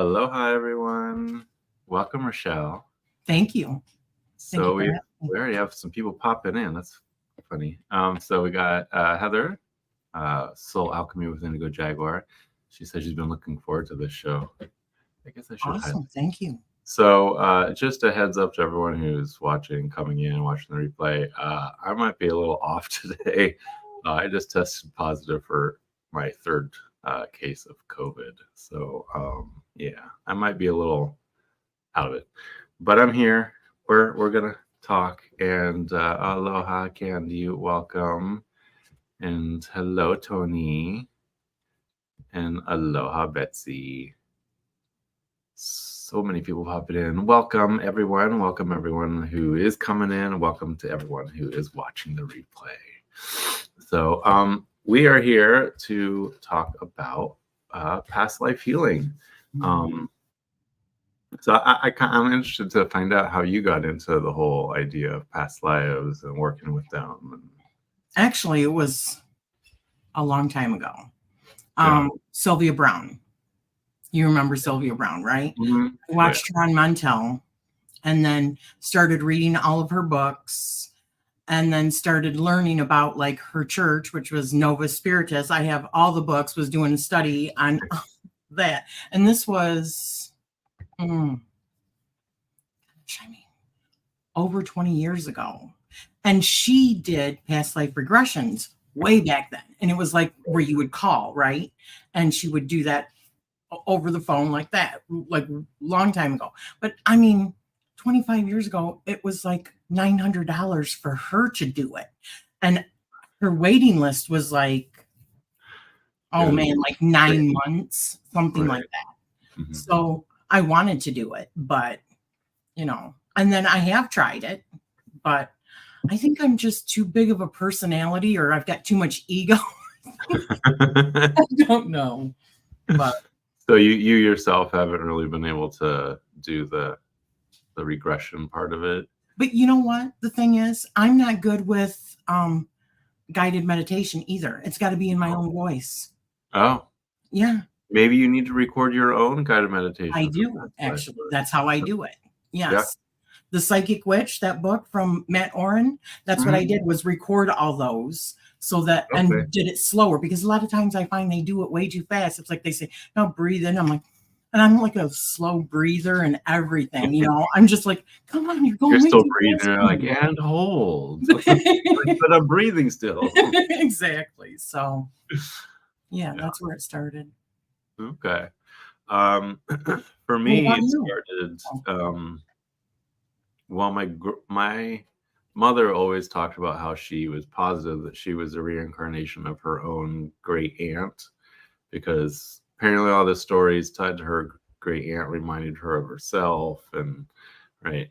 Aloha, everyone. Welcome, Rachele. Thank you. Thank So you we already have some people popping in. That's funny. So we got Heather, Soul Alchemy with Indigo Jaguar. She said she's been looking forward to this show. I guess I should Awesome. Thank you. So just a heads up to everyone who's watching, coming in, watching the replay. I might be a little off today. I just tested positive for my third case of COVID. So yeah, I might be a little out of it, but I'm here. We're gonna talk. And aloha, Candy, welcome, and hello, Tony, and aloha, Betsy. So many people popping in. Welcome everyone. Welcome everyone who is coming in. Welcome to everyone who is watching the replay. So we are here to talk about past life healing. So I'm interested to find out how you got into the whole idea of past lives and working with them. Actually, it was a long time ago. Yeah. Sylvia Brown. You remember Sylvia Brown, right? Mm-hmm. I watched her on Montel and then started reading all of her books and then started learning about like her church, which was Nova Spiritus. I have all the books, was doing a study on that. And this was, over 20 years ago. And she did past life regressions way back then. And it was like where you would call, right? And she would do that over the phone like that, like long time ago. But I mean, 25 years ago, it was like $900 for her to do it. And her waiting list was like, like 9 months, something like that. Mm-hmm. So I wanted to do it, but and then I have tried it, but I think I'm just too big of a personality, or I've got too much ego. I don't know. But so you yourself haven't really been able to do the regression part of it. But you know what? The thing is, I'm not good with guided meditation either. It's got to be in my own voice. Oh. Yeah. Maybe you need to record your own guided meditation. I do, actually. That's how I do it. Yes. Yeah. The Psychic Witch, that book from Matt Oren, that's what I did, was record all those so that, and did it slower, because a lot of times I find they do it way too fast. It's like they say, now breathe in. I'm like, and I'm like a slow breather and everything, I'm just like, come on, you're going. You're still breathing. You're like, and hold. But I'm breathing still. Exactly. So yeah, that's where it started. Okay. For me, it started, well, my mother always talked about how she was positive that she was a reincarnation of her own great aunt, because apparently all the stories tied to her great aunt reminded her of herself, and right.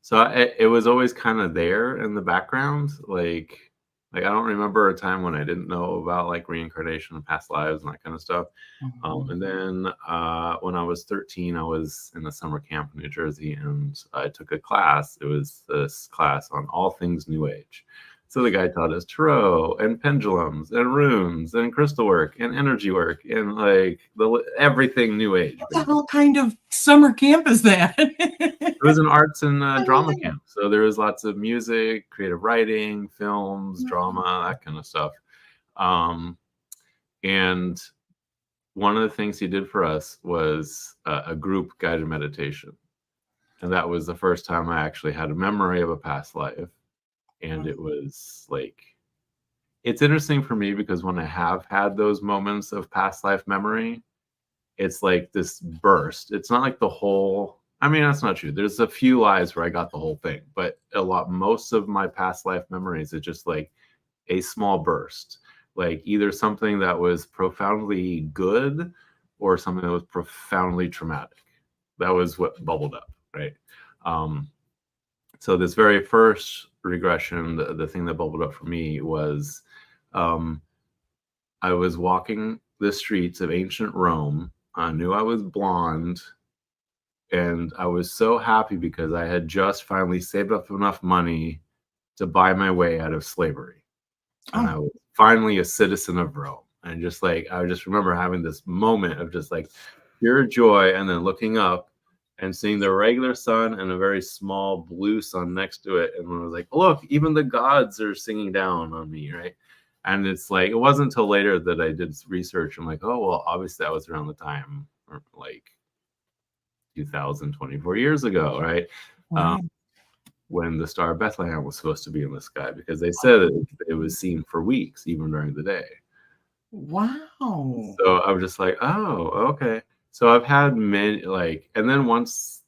So it was always kind of there in the background, like I don't remember a time when I didn't know about like reincarnation and past lives and that kind of stuff. And then when I was 13, I was in a summer camp in New Jersey, and I took a class. It was this class on all things New Age. So the guy taught us tarot and pendulums and runes and crystal work and energy work and like everything New Age. What the hell kind of summer camp is that? It was an arts and drama camp. So there was lots of music, creative writing, films, drama, that kind of stuff. And one of the things he did for us was a group guided meditation. And that was the first time I actually had a memory of a past life. And it was like, it's interesting for me because when I have had those moments of past life memory, it's like this burst. It's not like the whole, I mean, that's not true. There's a few lives where I got the whole thing, but most of my past life memories is just like a small burst, like either something that was profoundly good or something that was profoundly traumatic. That was what bubbled up, right? So this very first regression, the thing that bubbled up for me was I was walking the streets of ancient Rome. I knew I was blonde, and I was so happy because I had just finally saved up enough money to buy my way out of slavery. And I was finally a citizen of Rome. And just like, I just remember having this moment of just like, pure joy, and then looking up and seeing the regular sun and a very small blue sun next to it. And I was like, look, even the gods are singing down on me, right? And it's like, it wasn't until later that I did research. I'm like, oh, well, obviously that was around the time, or like 2024 years ago, right? Wow. When the Star of Bethlehem was supposed to be in the sky, because they said it was seen for weeks, even during the day. Wow. So I was just like, oh, okay. So I've had many, like, and then once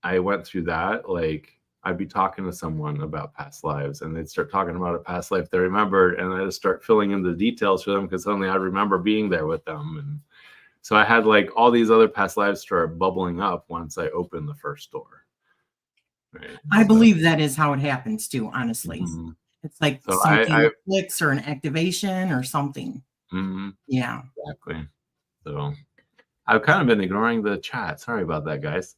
I went through that, like, I'd be talking to someone about past lives, and they'd start talking about a past life they remembered, and I'd start filling in the details for them because suddenly I remember being there with them. And so I had like all these other past lives start bubbling up once I opened the first door. Right. I believe that is how it happens too, honestly. Mm-hmm. It's like so something clicks or an activation or something. Mm-hmm. Yeah. Exactly. So I've kind of been ignoring the chat. Sorry about that, guys.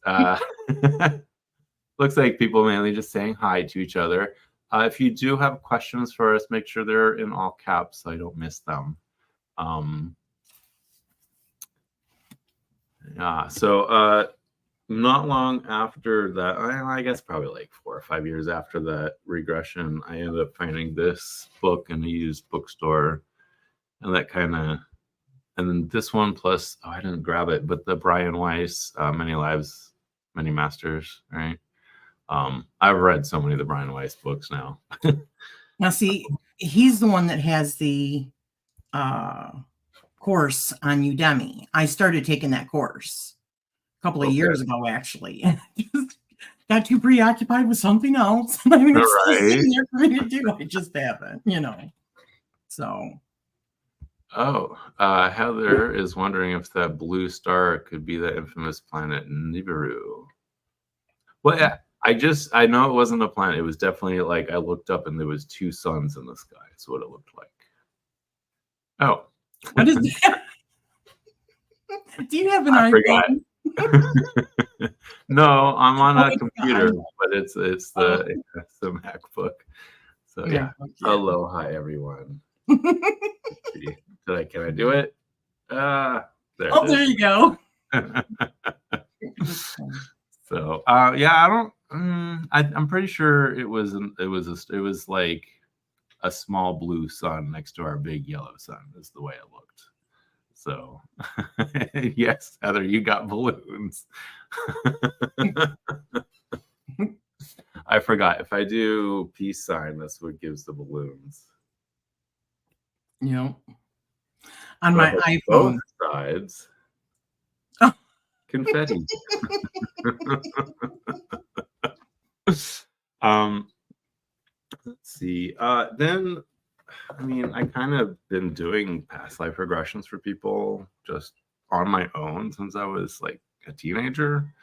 Looks like people mainly just saying hi to each other. If you do have questions for us, make sure they're in all caps so I don't miss them. Yeah, so not long after that, I guess probably like 4 or 5 years after that regression, I ended up finding this book in a used bookstore. And that kind of, and then this one plus, I didn't grab it, but the Brian Weiss, Many Lives, Many Masters, right? I've read so many of the Brian Weiss books now. Now, see, he's the one that has the course on Udemy. I started taking that course a couple of years ago, actually. Just got too preoccupied with something else. I mean, it's still sitting there for me to do. I just haven't, So. Oh, Heather is wondering if that blue star could be the infamous planet Nibiru. Well, yeah, I know it wasn't a planet. It was definitely like I looked up and there was 2 suns in the sky. That's what it looked like. Oh. What is that? Do you have an iPhone? No, I'm on a computer, but it's the MacBook. So yeah. Hello, hi everyone. Can I do it? There you go. So yeah, I'm pretty sure it was like a small blue sun next to our big yellow sun is the way it looked. So yes, Heather, you got balloons. I forgot, if I do peace sign, that's what gives the balloons. Yeah. On my iPhone. Both sides. Confetti. Let's see. Then, I mean, I kind of been doing past life regressions for people just on my own since I was like a teenager.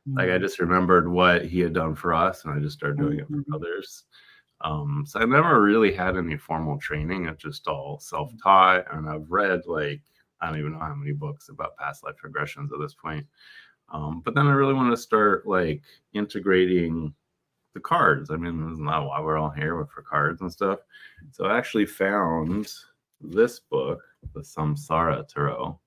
Like I just remembered what he had done for us, and I just started doing it for others. So I never really had any formal training. It's just all self-taught, and I've read like I don't even know how many books about past life regressions at this point. But then I really want to start like integrating the cards. I mean, isn't that why we're all here for cards and stuff? So I actually found this book, the Samsara Tarot.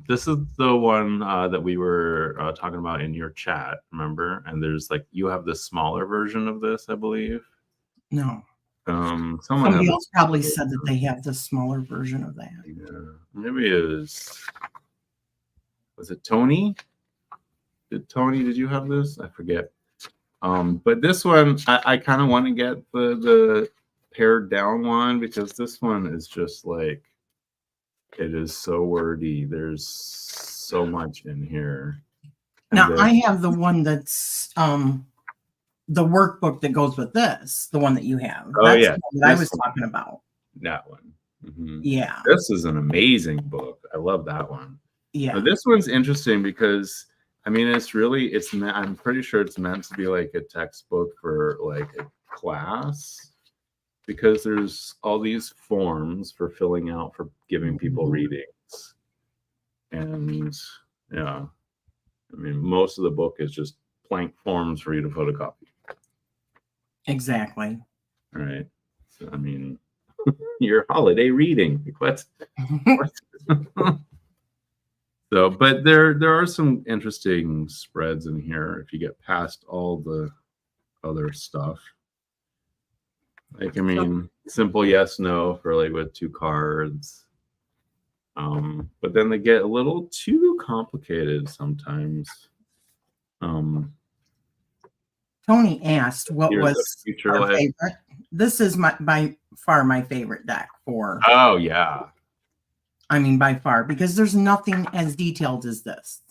This is the one that we were talking about in your chat, remember? And there's like, you have the smaller version of this, I believe. No. Somebody else probably said that they have the smaller version of that. Yeah, maybe it was it Tony? Did you have this? I forget. But this one, I kind of want to get the pared down one because this one is just like, it is so wordy. There's so much in here. Now I have the one that's the workbook that goes with this, the one that you have. That's the one that I was talking about. That one. Mm-hmm. Yeah. This is an amazing book. I love that one. Yeah. Now, this one's interesting because I mean, I'm pretty sure it's meant to be like a textbook for like a class because there's all these forms for filling out for giving people readings. And yeah, I mean, most of the book is just blank forms for you to photocopy. Exactly. All right. So, I mean, your holiday reading. What? So, but there are some interesting spreads in here if you get past all the other stuff. Like, I mean, simple yes, no for like with 2 cards. But then they get a little too complicated sometimes. Tony asked what was future our life. favorite. This is by far my favorite deck for. Oh yeah. I mean, by far, because there's nothing as detailed as this.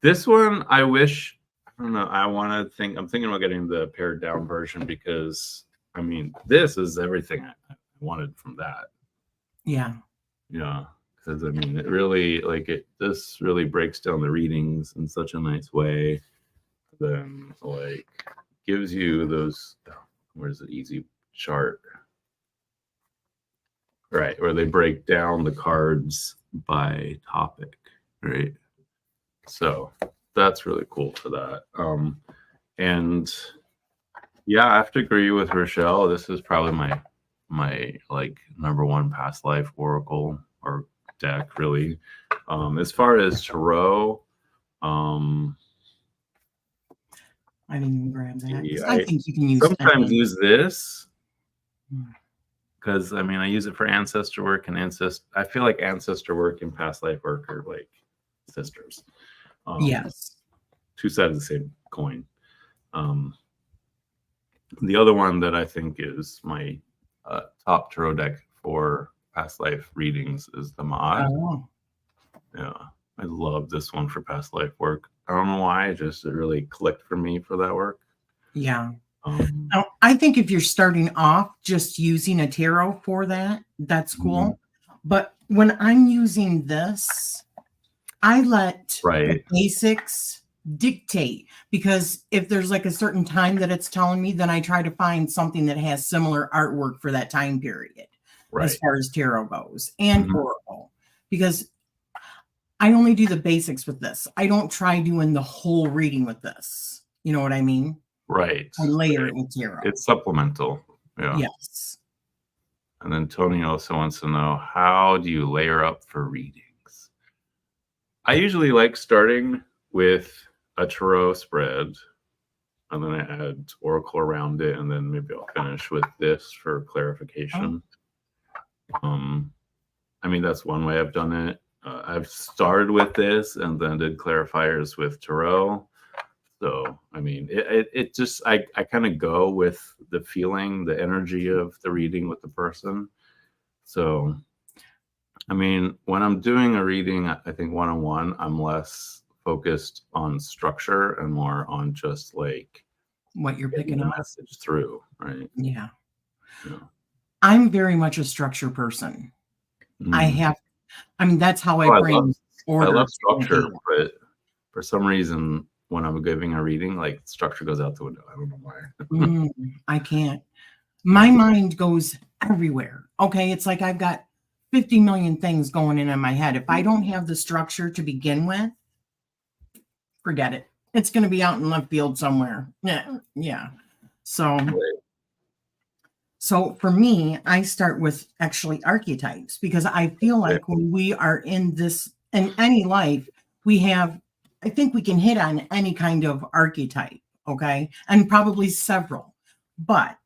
This one, I wish. I don't know. I'm thinking about getting the pared down version because I mean, this is everything I wanted from that. Yeah. Yeah. Because I mean, it really this really breaks down the readings in such a nice way. Then like gives you those. Where's the easy chart? Right, where they break down the cards by topic, right? So that's really cool for that. And yeah, I have to agree with Rachele. This is probably my like #1 past life oracle or deck, really. As far as tarot, I didn't even grab that. Yeah, I think you can use sometimes use this because I mean I use it for ancestor work and I feel like ancestor work and past life work are like sisters. Yes. 2 sides of the same coin. The other one that I think is my top tarot deck for past life readings is the Mod. Oh. Yeah, I love this one for past life work. I don't know why, it really clicked for me for that work. Yeah. Now, I think if you're starting off just using a tarot for that, that's cool. But when I'm using this, I let the basics dictate, because if there's like a certain time that it's telling me, then I try to find something that has similar artwork for that time period, as far as tarot goes and oracle, because I only do the basics with this. I don't try doing the whole reading with this. You know what I mean? Right. I layer it with tarot. It's supplemental. Yeah. Yes. And then Tony also wants to know, how do you layer up for readings? I usually like starting with a tarot spread, and then I add oracle around it, and then maybe I'll finish with this for clarification. I mean, that's one way I've done it. I've started with this and then did clarifiers with tarot. So, I mean, it just, I kind of go with the feeling, the energy of the reading with the person. So, I mean, when I'm doing a reading, I think one-on-one, I'm less focused on structure and more on just like what you're picking up, message through, right? Yeah. I'm very much a structure person. I mean, that's how I bring order. I love structure, but for some reason, when I'm giving a reading, like structure goes out the window. I don't know why. I can't. My mind goes everywhere. Okay, it's like I've got 50 million things going in my head. If I don't have the structure to begin with, forget it. It's going to be out in left field somewhere. Yeah. So for me, I start with actually archetypes, because I feel like when we are in this, in any life, I think we can hit on any kind of archetype, okay? And probably several. But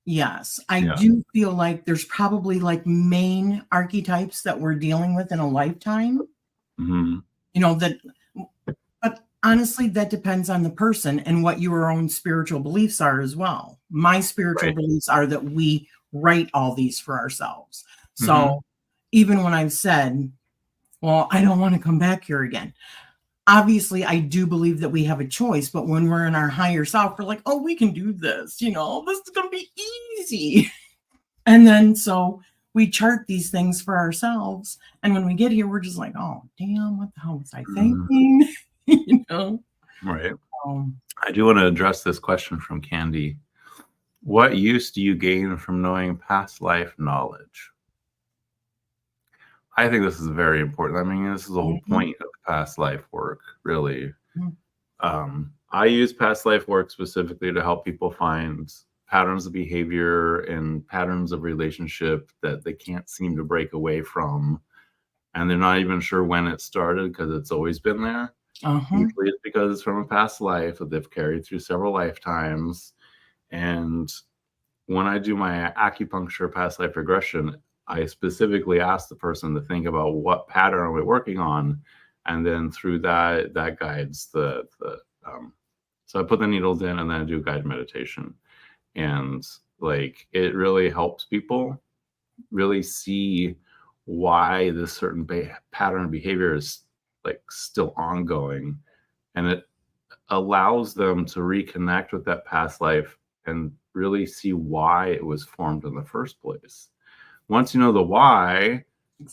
yes, I do feel like there's probably like main archetypes that we're dealing with in a lifetime. You know, but honestly, that depends on the person and what your own spiritual beliefs are as well. My spiritual beliefs are that we write all these for ourselves. So even when I've said, well, I don't want to come back here again, obviously I do believe that we have a choice. But when we're in our higher self, we're like, oh, we can do this. You know, this is going to be easy. And then so we chart these things for ourselves. And when we get here, we're just like, oh, damn, what the hell was I thinking? You know? Right. I do want to address this question from Candy. What use do you gain from knowing past life knowledge? I think this is very important. I mean, this is the whole point of past life work, really. I use past life work specifically to help people find patterns of behavior and patterns of relationship that they can't seem to break away from. and they're not even sure when it started because it's always been there. Usually it's because it's from a past life that they've carried through several lifetimes. And when I do my acupuncture past life regression, I specifically ask the person to think about what pattern are we working on, and then through that guides the so I put the needles in and then I do guided meditation, and like it really helps people really see why this certain pattern of behavior is like still ongoing, and it allows them to reconnect with that past life and really see why it was formed in the first place. Once you know the why,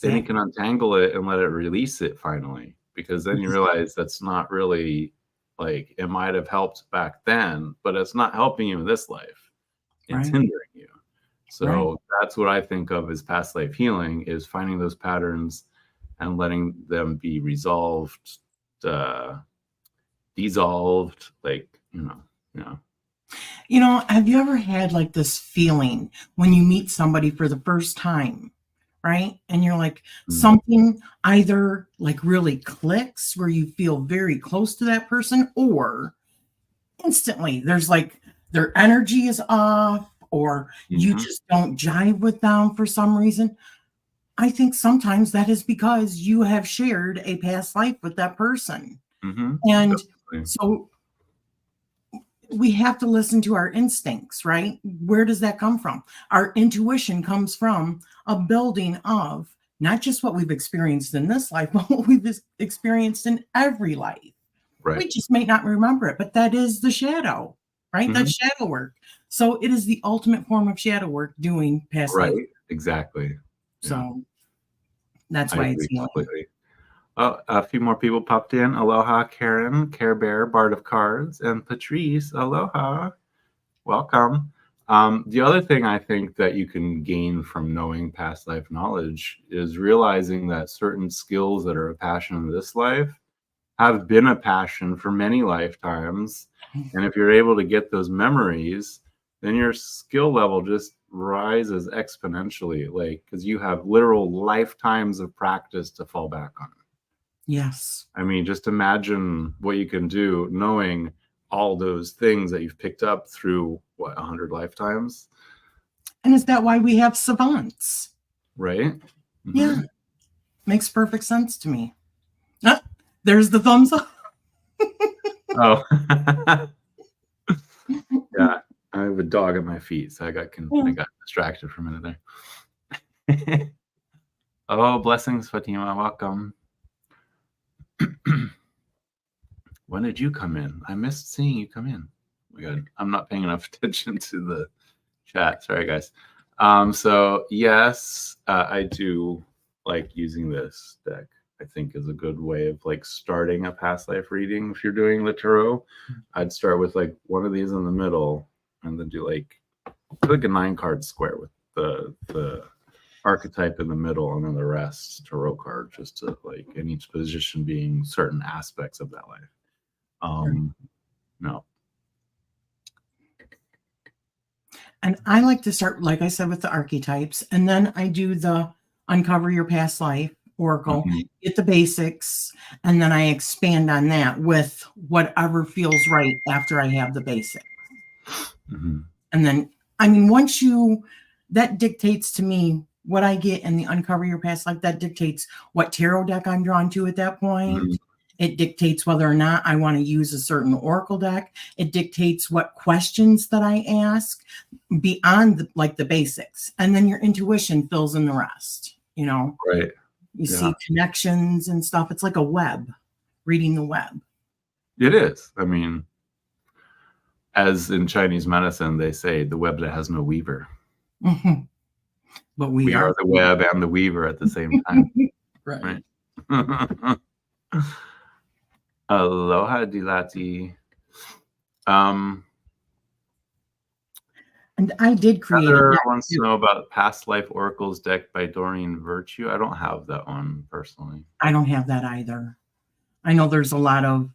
then you can untangle it and let it release it finally, because then you realize that's not really, like, it might have helped back then, but it's not helping you in this life. It's hindering you. So that's what I think of as past life healing, is finding those patterns and letting them be resolved, dissolved, like, have you ever had like this feeling when you meet somebody for the first time, right? And you're like, something either like really clicks where you feel very close to that person, or instantly there's like their energy is off, or you just don't jive with them for some reason. I think sometimes that is because you have shared a past life with that person. And so we have to listen to our instincts, right? Where does that come from? Our intuition comes from a building of not just what we've experienced in this life, but what we've experienced in every life. We just may not remember it, but that is the shadow, right? That's shadow work. So it is the ultimate form of shadow work, doing past life. Exactly. So that's why it's healing. Completely. Oh, a few more people popped in. Aloha, Karen, Care Bear, Bard of Cards, and Patrice. Aloha. Welcome. The other thing I think that you can gain from knowing past life knowledge is realizing that certain skills that are a passion in this life have been a passion for many lifetimes. And if you're able to get those memories, then your skill level just rises exponentially, like, because you have literal lifetimes of practice to fall back on. Yes. I mean, just imagine what you can do knowing all those things that you've picked up through, 100 lifetimes? And is that why we have savants? Right? Yeah. Makes perfect sense to me. There's the thumbs up. Oh. Yeah. I have a dog at my feet, so I got distracted for a minute there. Oh, blessings, Fatima. Welcome. When did you come in? I missed seeing you come in. Oh my God, I'm not paying enough attention to the chat. Sorry, guys. So yes, I do like using this deck. I think is a good way of like starting a past life reading. If you're doing the tarot, I'd start with like one of these in the middle, and then do like a 9-card square with the archetype in the middle, and then the rest tarot card, just to like in each position being certain aspects of that life. No. And I like to start, like I said, with the archetypes, and then I do the uncover your past life oracle, get the basics, and then I expand on that with whatever feels right after I have the basics. And then, I mean, that dictates to me what I get in the uncover your past life. That dictates what tarot deck I'm drawn to at that point. It dictates whether or not I want to use a certain oracle deck. It dictates what questions that I ask beyond the basics. And then your intuition fills in the rest, Right. You see connections and stuff. It's like a web, reading the web. It is. I mean, as in Chinese medicine, they say the web that has no weaver. But we are the web and the weaver at the same time. Right. Aloha, Dilati. And I did create. Heather wants to know about Past Life Oracles deck by Doreen Virtue. I don't have that one personally. I don't have that either. I know there's a lot of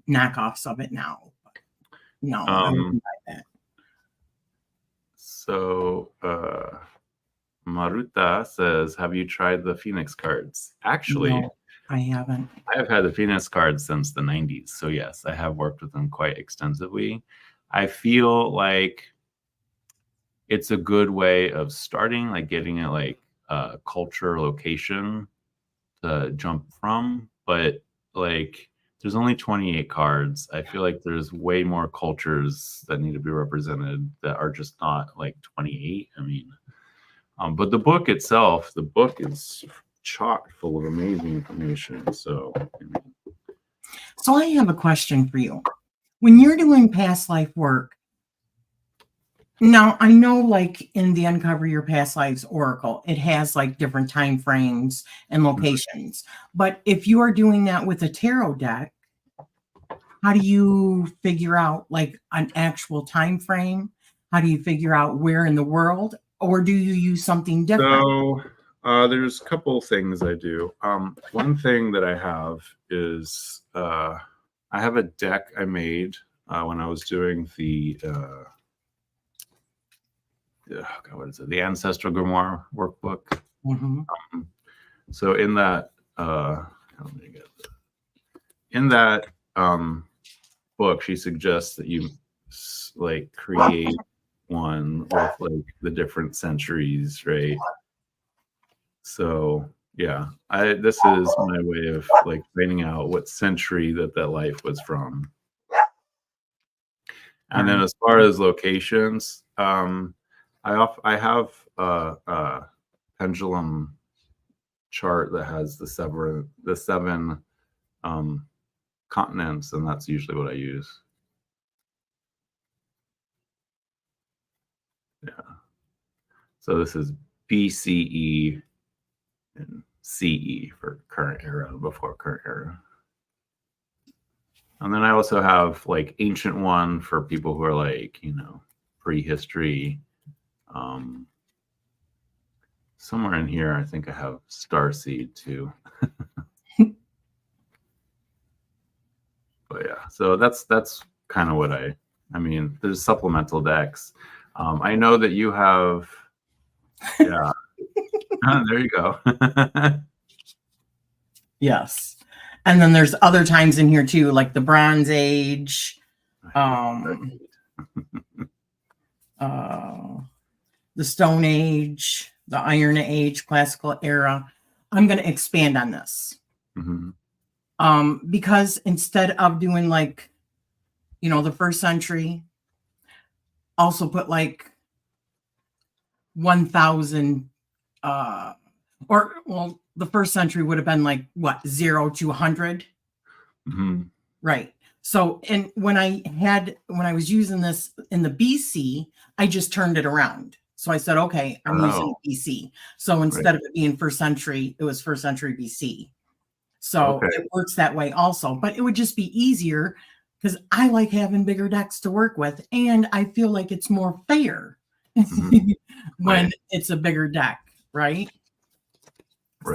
knockoffs of it now. No, I wouldn't buy that. So Maruta says, have you tried the Phoenix cards? Actually, no, I haven't. I have had the Phoenix cards since the 90s. So yes, I have worked with them quite extensively. I feel like it's a good way of starting, like getting it like a culture location to jump from. But like there's only 28 cards. I feel like there's way more cultures that need to be represented that are just not like 28. I mean, but the book itself, the book is chock full of amazing information. So I have a question for you. When you're doing past life work, now I know like in the Uncover Your Past Lives Oracle, it has like different time frames and locations. But if you are doing that with a tarot deck, how do you figure out like an actual time frame? How do you figure out where in the world? Or do you use something different? So there's a couple things I do. One thing that I have is I have a deck I made when I was doing the what is it? The Ancestral Grimoire workbook. Mm-hmm. So in that book, she suggests that you like create one with like the different centuries, right? So yeah, this is my way of like finding out what century that life was from. And then as far as locations, I have a pendulum chart that has the seven continents, and that's usually what I use. Yeah. So this is BCE and CE for current era, before current era. And then I also have like ancient one for people who are like, you know, prehistory. Somewhere in here, I think I have Starseed too. But yeah, so that's kind of what I mean, there's supplemental decks. I know that you have, yeah. There you go. Yes. And then there's other times in here too, like the Bronze Age, the Stone Age, the Iron Age, Classical Era. I'm going to expand on this. Mm-hmm. Because instead of doing like, you know, the first century, also put like 1000, or well, the first century would have been like what, 0 to 100. Mm-hmm. Right. So, and when I was using this in the BC, I just turned it around. So I said, okay, I'm using BC. So instead of it being first century, it was first century BC. So it works that way also, but it would just be easier because I like having bigger decks to work with. And I feel like it's more fair when it's a bigger deck. Right.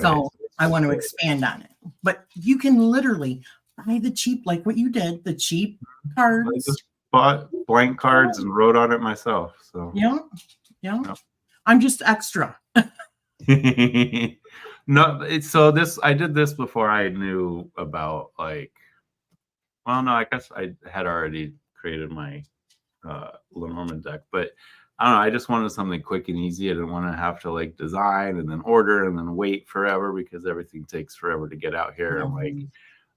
So I want to expand on it, but you can literally buy the cheap, like what you did, the cheap cards. I just bought blank cards and wrote on it myself. So yeah. I'm just extra. No, so this, I did this before I knew about like, well, no, I guess I had already created my Lenormand deck, but I don't know, I just wanted something quick and easy. I didn't want to have to like design and then order and then wait forever because everything takes forever to get out here. I'm like,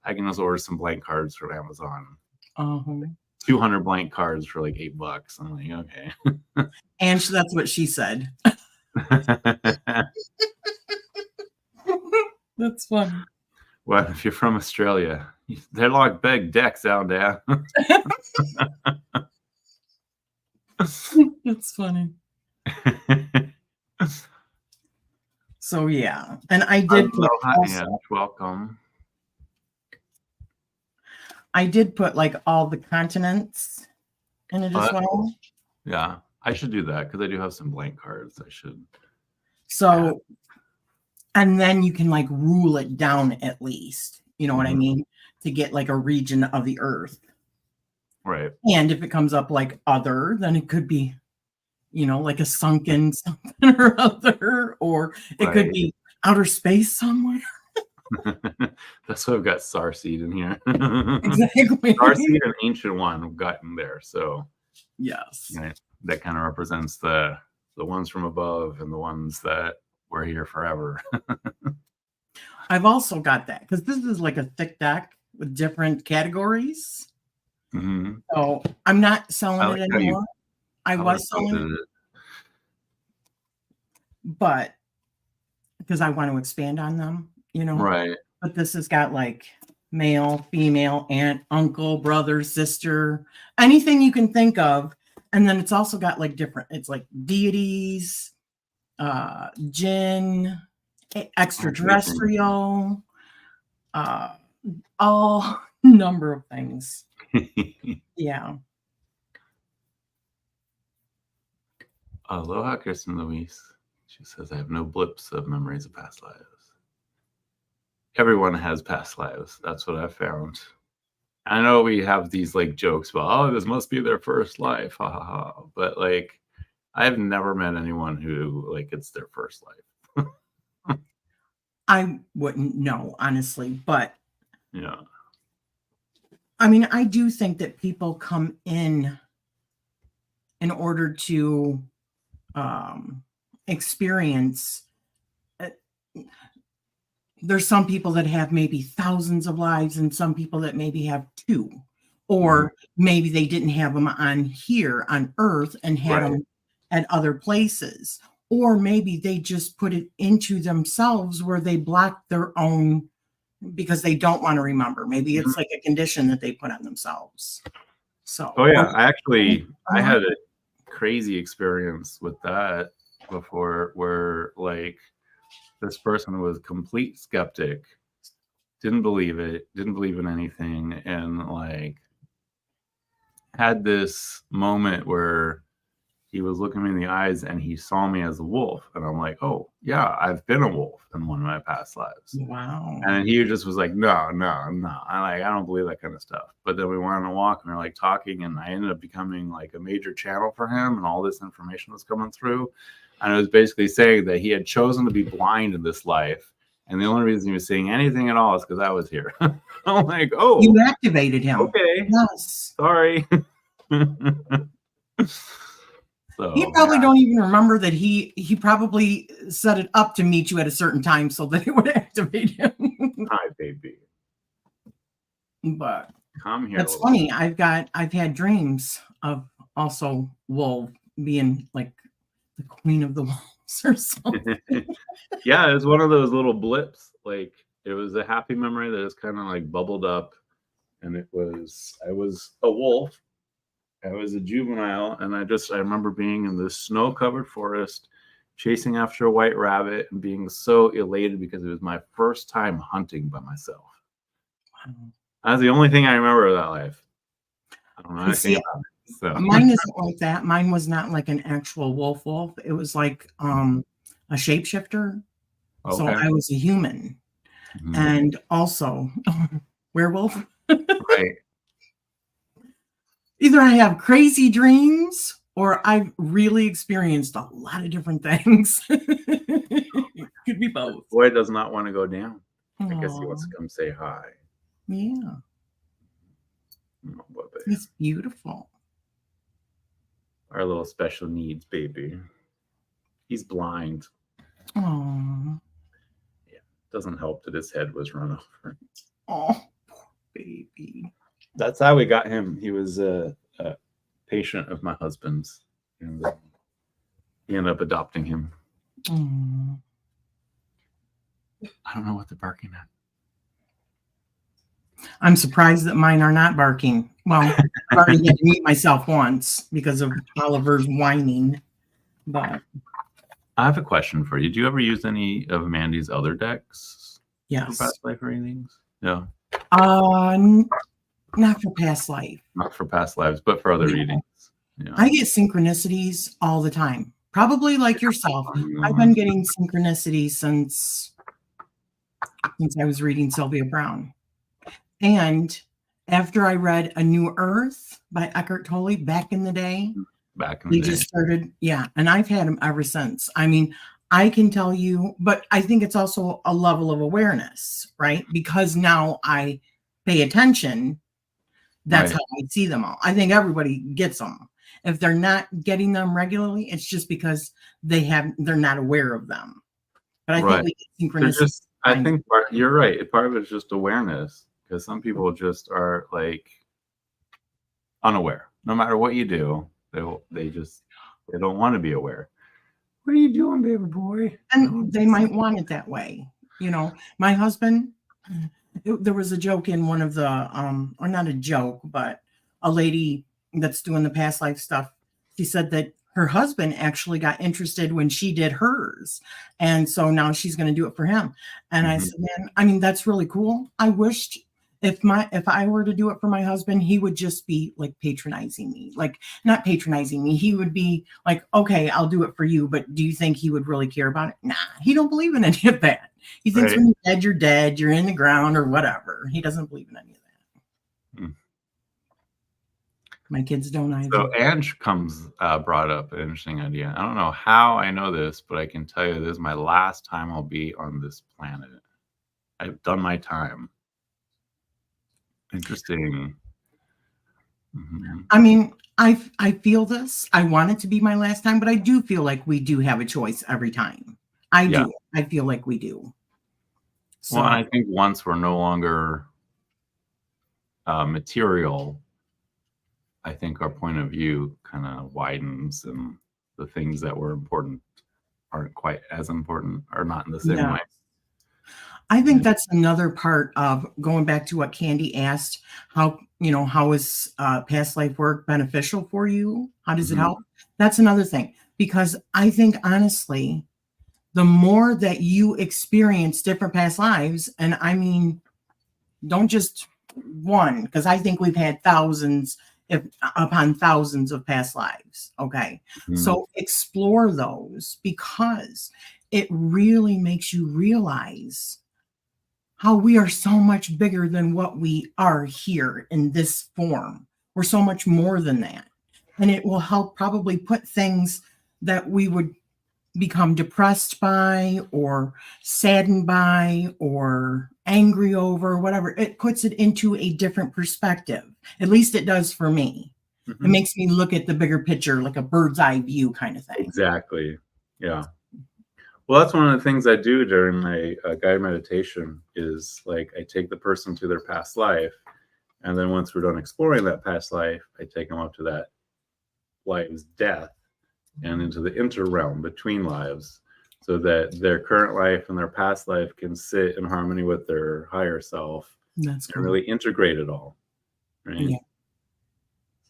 I can just order some blank cards from Amazon. 200 blank cards for like $8. I'm like, okay. And that's what she said. That's funny. Well, if you're from Australia, they're like big decks out there. That's funny. So yeah, and I did put welcome. I did put like all the continents in it as well. Yeah, I should do that because I do have some blank cards. I should. So, and then you can like rule it down at least. You know what I mean? To get like a region of the earth. Right. And if it comes up like other, then it could be like a sunken something or other, or it could be outer space somewhere. That's why I've got Starseed in here. Exactly. Starseed and Ancient One have gotten there. So yes, that kind of represents the ones from above and the ones that were here forever. I've also got that because this is like a thick deck with different categories. Mm-hmm. So I'm not selling it anymore. I was selling it, but because I want to expand on them, Right. But this has got like male, female, aunt, uncle, brother, sister, anything you can think of. And then it's also got like it's like deities, jinn, extraterrestrial, all number of things. Yeah. Aloha, Kristen Louise. She says, I have no blips of memories of past lives. Everyone has past lives. That's what I've found. I know we have these like jokes about, oh, this must be their first life. Ha ha ha. But like, I've never met anyone who like it's their first life. I wouldn't know, honestly, but yeah. I mean, I do think that people come in order to experience. There's some people that have maybe thousands of lives and some people that maybe have 2, or maybe they didn't have them on here on Earth and had them at other places, or maybe they just put it into themselves where they block their own because they don't want to remember. Maybe it's like a condition that they put on themselves. So, I had a crazy experience with that before, where like this person was a complete skeptic, didn't believe in anything, and like had this moment where he was looking me in the eyes and he saw me as a wolf, and I'm like, oh yeah, I've been a wolf in one of my past lives. Wow. And he just was like, no, I don't believe that kind of stuff. But then we went on a walk and we were like talking, and I ended up becoming like a major channel for him, and all this information was coming through. And it was basically saying that he had chosen to be blind in this life, and the only reason he was seeing anything at all is because I was here. I'm like, oh, you activated him. Okay. Yes. Sorry. So he probably don't even remember that he probably set it up to meet you at a certain time so that it would activate him. Hi, baby. But come here. That's funny. I've had dreams of also Wolf being like the queen of the wolves or something. Yeah, it's one of those little blips. Like it was a happy memory that just kind of like bubbled up, and I was a wolf. I was a juvenile, and I remember being in this snow-covered forest, chasing after a white rabbit, and being so elated because it was my first time hunting by myself. Wow. That's the only thing I remember of that life. I don't know anything about it. So. Mine isn't like that. Mine was not like an actual wolf. It was like a shapeshifter. Okay. So I was a human, and also werewolf. Right. Either I have crazy dreams or I've really experienced a lot of different things. Could be both. Boy does not want to go down. Aww. I guess he wants to come say hi. Yeah. Oh, it's beautiful. Our little special needs baby. He's blind. Oh. Yeah. Doesn't help that his head was run over. Oh, poor baby. That's how we got him. He was a patient of my husband's, and he ended up adopting him. Mm. I don't know what they're barking at. I'm surprised that mine are not barking. Well, I've already had to mute myself once because of Oliver's whining. But I have a question for you. Do you ever use any of Mandy's other decks? Yes. For past life readings? No. Not for past life. Not for past lives, but for other readings. Yeah. I get synchronicities all the time. Probably like yourself. I've been getting synchronicities since I was reading Sylvia Brown. And after I read A New Earth by Eckhart Tolle back in the day, back in They the day. just started, yeah, and I've had them ever since. I mean, I can tell you, but I think it's also a level of awareness, right? Because now I pay attention, that's Right. how I see them all. I think everybody gets them. If they're not getting them regularly, it's just because they're not aware of them. But I think Right. we get They're synchronicity. just, I think you're right. Part of it is just awareness, because some people just are like unaware. No matter what you do, they don't want to be aware. What are you doing, baby boy? And they might want it that way. You know, my husband, there was a joke in one of the, or not a joke, but a lady that's doing the past life stuff. She said that her husband actually got interested when she did hers. And so now she's going to do it for him. And I said, man, I mean, that's really cool. I wished if I were to do it for my husband, he would just be like patronizing me, like not patronizing me. He would be like, okay, I'll do it for you. But do you think he would really care about it? Nah, he don't believe in any of that. He thinks when you're dead, you're in the ground or whatever. He doesn't believe in any of that. My kids don't either. So Ange brought up an interesting idea. I don't know how I know this, but I can tell you this is my last time I'll be on this planet. I've done my time. Interesting. I mean, I feel this. I want it to be my last time, but I do feel like we do have a choice every time. I do. I feel like we do. So, well, I think once we're no longer material, I think our point of view kind of widens, and the things that were important aren't quite as important, or not in the same way. I think that's another part of going back to what Candy asked. How is past life work beneficial for you? How does it help? That's another thing, because I think honestly, the more that you experience different past lives, and I mean, don't just one, because I think we've had thousands upon thousands of past lives. Okay. So explore those, because it really makes you realize how we are so much bigger than what we are here in this form. We're so much more than that. And it will help probably put things that we would become depressed by or saddened by or angry over, whatever. It puts it into a different perspective. At least it does for me. It makes me look at the bigger picture, like a bird's eye view kind of thing. Exactly. Yeah. Well, that's one of the things I do during my guided meditation is, like, I take the person to their past life, and then once we're done exploring that past life, I take them up to that life's death and into the interrealm between lives, so that their current life and their past life can sit in harmony with their higher self. That's cool. And really integrate it all, right? Yeah.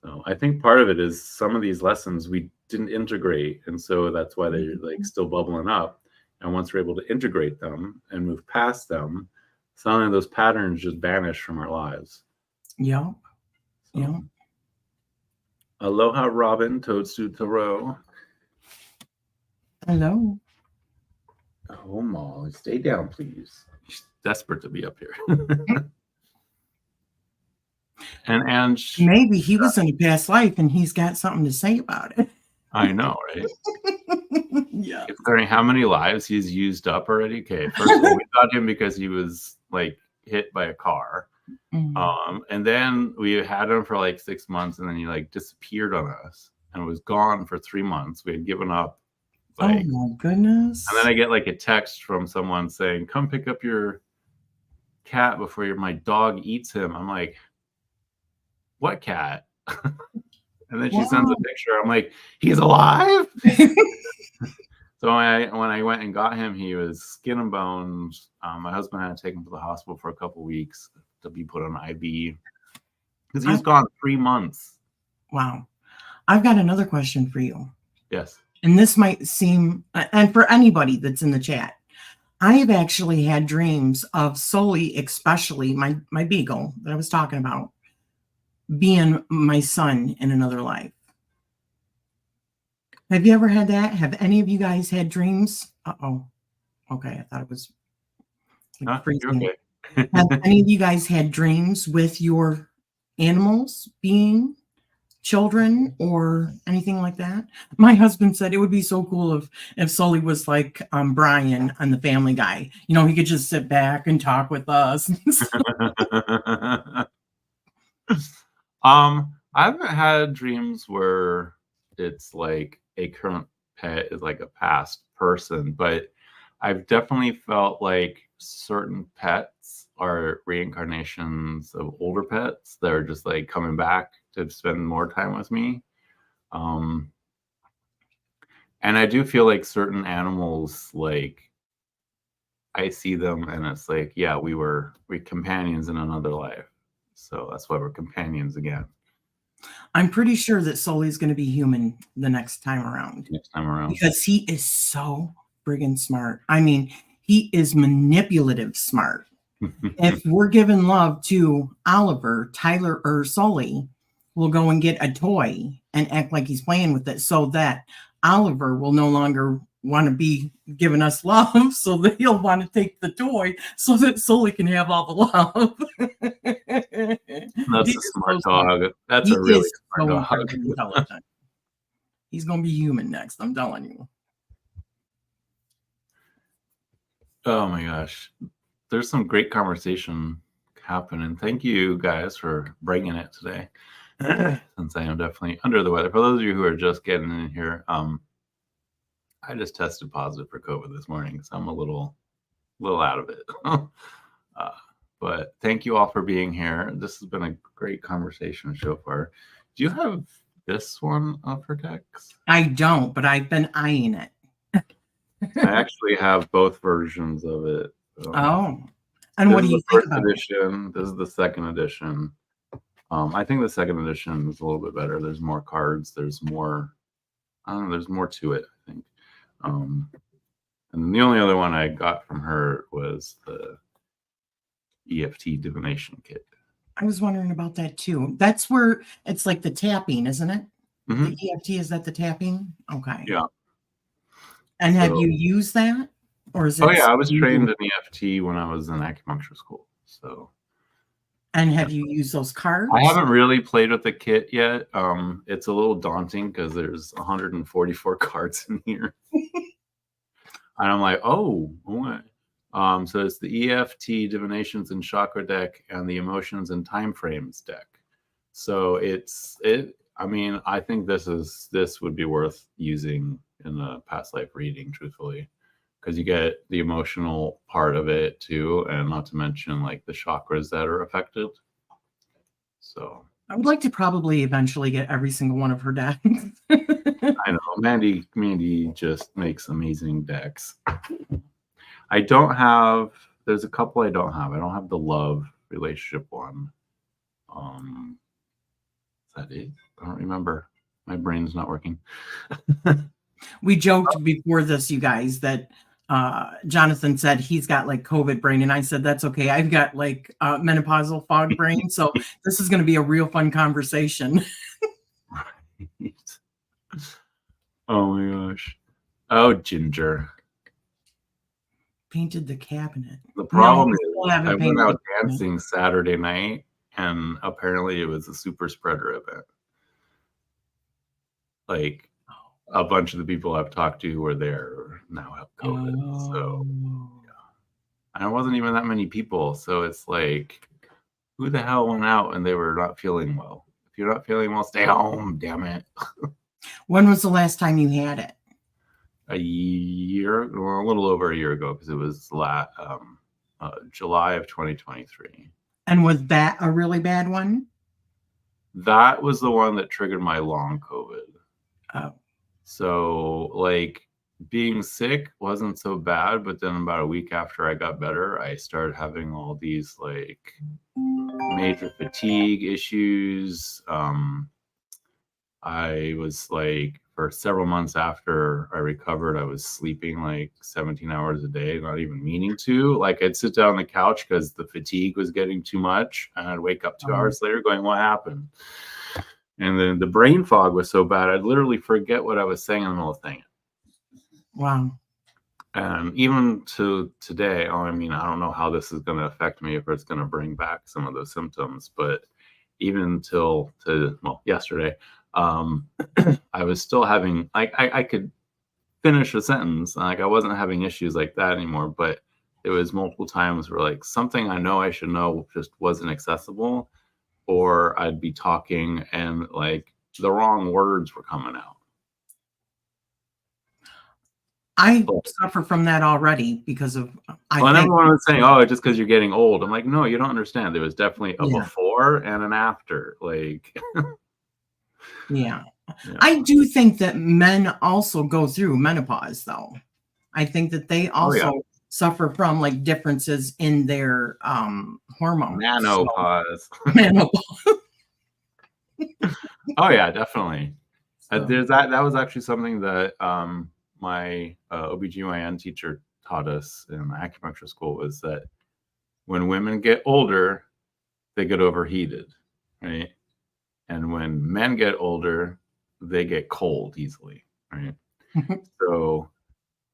So I think part of it is some of these lessons we didn't integrate, and so that's why they're like still bubbling up. And once we're able to integrate them and move past them, suddenly those patterns just vanish from our lives. Yeah. So, yeah. Aloha, Robin, Toadstool Thoreau. Hello. Oh, Molly, stay down, please. She's desperate to be up here. and maybe he was in a past life and he's got something to say about it. I know, right? Yeah. Considering how many lives he's used up already. Okay, first of all, we got him because he was like hit by a car. And then we had him for like 6 months, and then he like disappeared on us and was gone for 3 months. We had given up. Like, oh my goodness. And then I get like a text from someone saying, come pick up your cat before my dog eats him. I'm like, what cat? And then she sends a picture. I'm like, he's alive? So when I went and got him, he was skin and bones. My husband had to take him to the hospital for a couple weeks to be put on IV, because he's gone 3 months. Wow. I've got another question for you. Yes. And this might seem, and for anybody that's in the chat, I have actually had dreams of Sully, especially my beagle that I was talking about, being my son in another life. Have you ever had that? Have any of you guys had dreams? Uh-oh. Okay, I thought it was like freezing. Okay. Have any of you guys had dreams with your animals being children or anything like that. My husband said it would be so cool if Sully was like Brian on the Family Guy. You know, he could just sit back and talk with us. I haven't had dreams where it's like a current pet is like a past person, but I've definitely felt like certain pets are reincarnations of older pets that are just like coming back to spend more time with me. And I do feel like certain animals, like I see them and it's like, yeah, we companions in another life. So that's why we're companions again. I'm pretty sure that Sully's going to be human the next time around. Because he is so friggin' smart. I mean, he is manipulative smart. If we're giving love to Oliver, Tyler, or Sully, we'll go and get a toy and act like he's playing with it so that Oliver will no longer want to be giving us love, so that he'll want to take the toy so that Sully can have all the love. That's a smart dog. That's a really smart dog. Intelligent. He's going to be human next, I'm telling you. Oh my gosh. There's some great conversation happening. Thank you guys for bringing it today. Since I am definitely under the weather. For those of you who are just getting in here, I just tested positive for COVID this morning, so I'm a little out of it. But thank you all for being here. This has been a great conversation so far. Do you have this one for Dex? I don't, but I've been eyeing it. I actually have both versions of it. And what do you think about edition? This is the second edition. I think the second edition is a little bit better. There's more cards. There's more. I don't know. There's more to it, I think. And the only other one I got from her was the EFT divination kit. I was wondering about that too. That's where it's like the tapping, isn't it? Mm-hmm. The EFT, is that the tapping? Okay. Yeah. And have you used that? Or is it? Oh yeah, I was trained in EFT when I was in acupuncture school. So. And have you used those cards? I haven't really played with the kit yet. It's a little daunting because there's 144 cards in here. And I'm like, oh, what? So it's the EFT divinations and chakra deck and the emotions and time frames deck. So I mean, I think this would be worth using in a past life reading, truthfully, because you get the emotional part of it too, and not to mention like the chakras that are affected. So I would like to probably eventually get every single one of her decks. I know Mandy just makes amazing decks. I don't have. There's a couple I don't have. I don't have the love relationship one. Is that it? I don't remember. My brain's not working. We joked before this, you guys, that Jonathan said he's got like COVID brain, and I said that's okay. I've got like menopausal fog brain, so this is going to be a real fun conversation. Right. Oh my gosh! Oh, Ginger painted the cabinet. The problem is I went out dancing Saturday night, and apparently it was a super spreader event. Like a bunch of the people I've talked to who were there now have COVID. So yeah. And it wasn't even that many people. So it's like, who the hell went out and they were not feeling well? If you're not feeling well, stay home, damn it. When was the last time you had it? A little over a year ago, because it was July of 2023. And was that a really bad one? That was the one that triggered my long COVID. Oh. So, like, being sick wasn't so bad, but then about a week after I got better, I started having all these, like, major fatigue issues. I was, like, for several months after I recovered, I was sleeping, like, 17 hours a day, not even meaning to. Like, I'd sit down on the couch because the fatigue was getting too much, and I'd wake up 2 hours later going, what happened? And then the brain fog was so bad, I'd literally forget what I was saying in the middle of saying it. Wow. And even to today, I mean, I don't know how this is going to affect me, if it's going to bring back some of those symptoms, but even until yesterday, I was still having, I could finish a sentence. Like I wasn't having issues like that anymore, but it was multiple times where like something I know I should know just wasn't accessible, or I'd be talking and like the wrong words were coming out. I suffer from that already because of. And everyone was saying, "Oh, just because you're getting old." I'm like, no, you don't understand. There was definitely a before and an after. Like, yeah. I do think that men also go through menopause, though. I think that they also suffer from like differences in their hormones. Menopause. So. Menopause. Oh yeah, definitely. So. There's that was actually something that my OBGYN teacher taught us in acupuncture school, was that when women get older, they get overheated, right? And when men get older, they get cold easily, right? So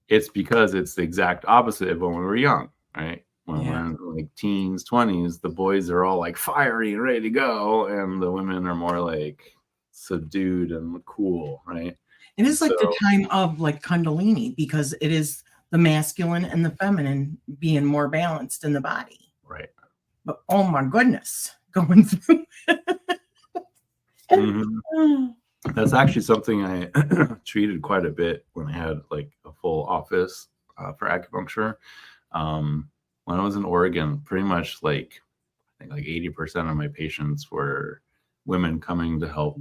it's because it's the exact opposite of when we were young, right? When we're in like teens, 20s, the boys are all like fiery and ready to go, and the women are more like subdued and cool, right? It is like the time of like Kundalini, because it is the masculine and the feminine being more balanced in the body. Right. But oh my goodness, going through. That's actually something I treated quite a bit when I had like a full office for acupuncture. When I was in Oregon, pretty much like I think like 80% of my patients were women coming to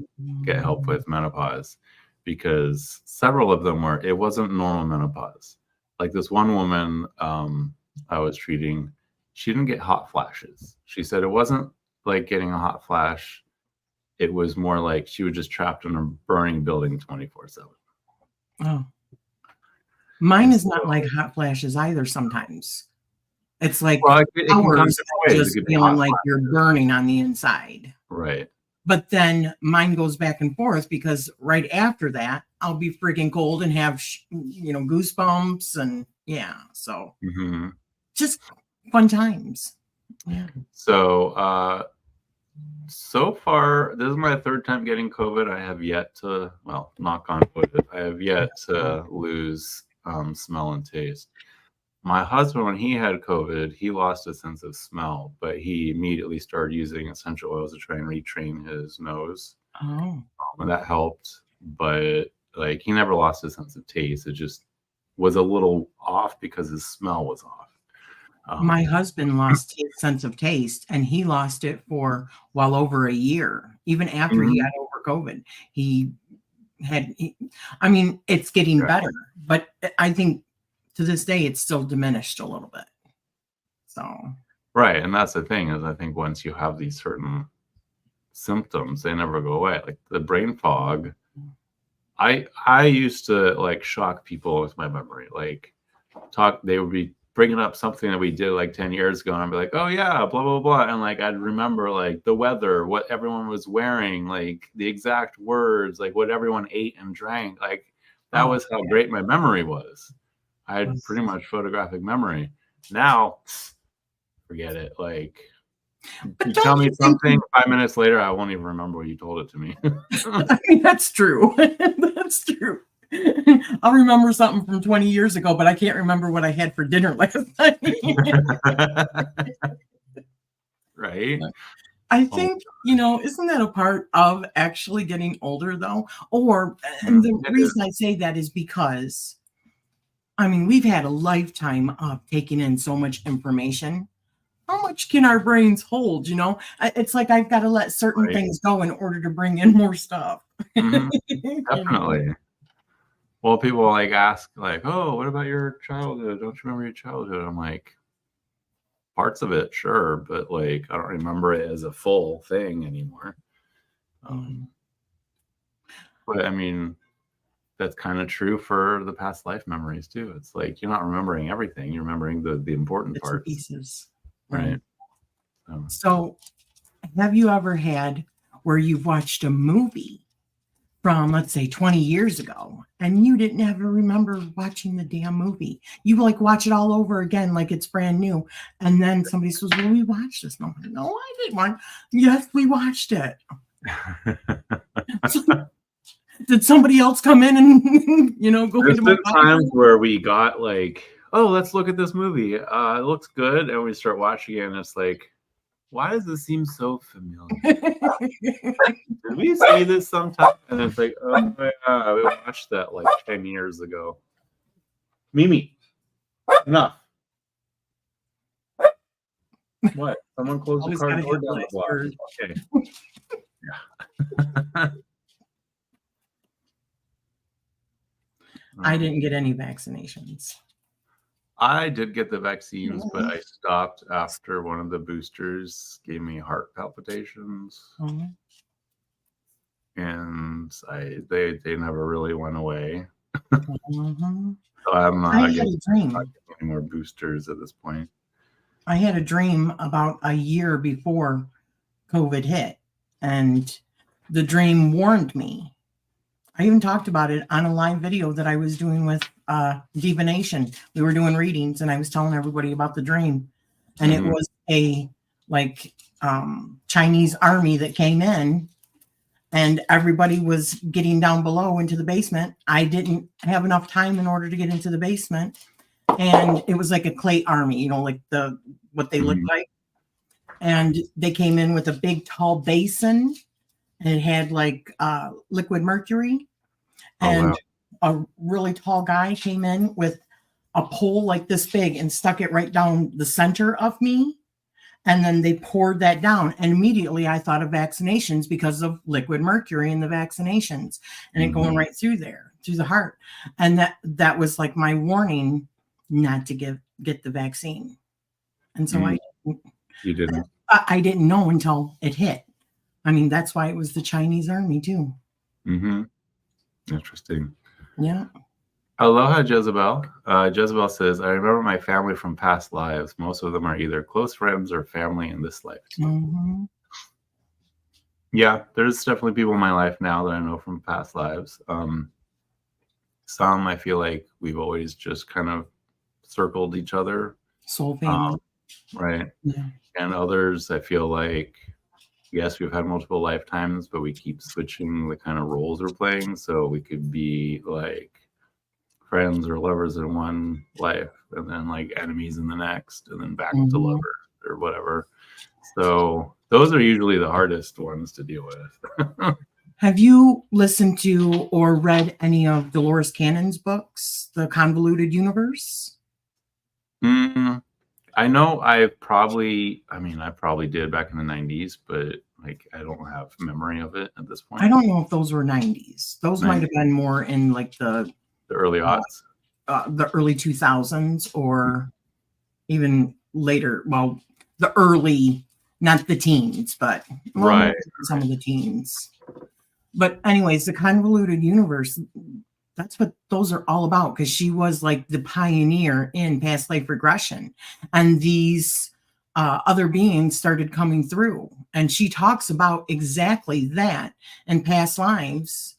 get help with menopause, because several of them it wasn't normal menopause. Like this one woman I was treating, she didn't get hot flashes. She said it wasn't like getting a hot flash. It was more like she was just trapped in a burning building 24/7. Oh, mine is not like hot flashes either. Sometimes it's like hours just feeling like you're burning on the inside. Right. But then mine goes back and forth, because right after that, I'll be freaking cold and have, goosebumps and so just fun times. Yeah. So far, this is my third time getting COVID. I have yet to, knock on wood, I have yet to lose smell and taste. My husband, when he had COVID, he lost a sense of smell, but he immediately started using essential oils to try and retrain his nose. Oh. And that helped, but like he never lost his sense of taste. It just was a little off because his smell was off. My husband lost his sense of taste, and he lost it for well over a year. Even after he got over COVID, it's getting better, but I think to this day it's still diminished a little bit. So right, and that's the thing, is I think once you have these certain symptoms, they never go away. Like the brain fog, I used to like shock people with my memory. Like they would be bringing up something that we did like 10 years ago, and I'd be like, oh yeah, blah blah blah, and like I'd remember like the weather, what everyone was wearing, like the exact words, like what everyone ate and drank. Like that was how great my memory was. I had pretty much photographic memory. Now forget it. Like you tell me something, 5 minutes later I won't even remember what you told it to me. I mean, that's true. That's true. I'll remember something from 20 years ago, but I can't remember what I had for dinner last night. Right. I think, isn't that a part of actually getting older, though? And the reason I say that is because, we've had a lifetime of taking in so much information. How much can our brains hold? It's like I've got to let certain things go in order to bring in more stuff. Definitely. Well, people like ask like, oh, what about your childhood? Don't you remember your childhood? I'm like, parts of it, sure, but like I don't remember it as a full thing anymore. But that's kind of true for the past life memories too. It's like you're not remembering everything; you're remembering the important parts, pieces, right? So, have you ever had where you've watched a movie from, let's say, 20 years ago, and you didn't ever remember watching the damn movie. You like watch it all over again like it's brand new. And then somebody says, well, we watched this. No, no, I didn't watch. Yes, we watched it. So, did somebody else come in and, go There's into been times where we got like, oh, let's look at this movie. It looks good. And we start watching it and it's like, why does this seem so familiar? Did we see this sometime? And it's like, oh yeah, we watched that like 10 years ago. Mimi, enough. What? Someone closed the car door down the block. Okay. Yeah. I didn't get any vaccinations. I did get the vaccines, but I stopped after one of the boosters gave me heart palpitations. And they never really went away. So I'm not getting any more boosters at this point. I had a dream about a year before COVID hit, and the dream warned me. I even talked about it on a live video that I was doing with Divination. We were doing readings, and I was telling everybody about the dream. And it was a Chinese army that came in, and everybody was getting down below into the basement. I didn't have enough time in order to get into the basement. And it was like a clay army, like what they looked like. And they came in with a big tall basin, and it had like liquid mercury. And a really tall guy came in with a pole like this big and stuck it right down the center of me. And then they poured that down. And immediately I thought of vaccinations because of liquid mercury in the vaccinations and it going right through there, through the heart. And that was like my warning not to get the vaccine. And so You didn't. I didn't know until it hit. I mean, that's why it was the Chinese army too. Interesting. Yeah. Aloha, Jezebel. Jezebel says, I remember my family from past lives. Most of them are either close friends or family in this life. Yeah, there's definitely people in my life now that I know from past lives. Some I feel like we've always just kind of circled each other. Soul family. Right. Yeah. And others, I feel like, yes, we've had multiple lifetimes, but we keep switching the kind of roles we're playing. So we could be like friends or lovers in one life and then like enemies in the next and then back to lovers or whatever. So those are usually the hardest ones to deal with. Have you listened to or read any of Dolores Cannon's books, The Convoluted Universe? I know I probably did back in the 90s, but like I don't have memory of it at this point. I don't know if those were 90s. Those might have been more in like the early aughts, the early 2000s, or even later. Well, the early, not the teens, but some of the teens. But anyways, The Convoluted Universe, that's what those are all about, because she was like the pioneer in past life regression. And these other beings started coming through. And she talks about exactly that in past lives.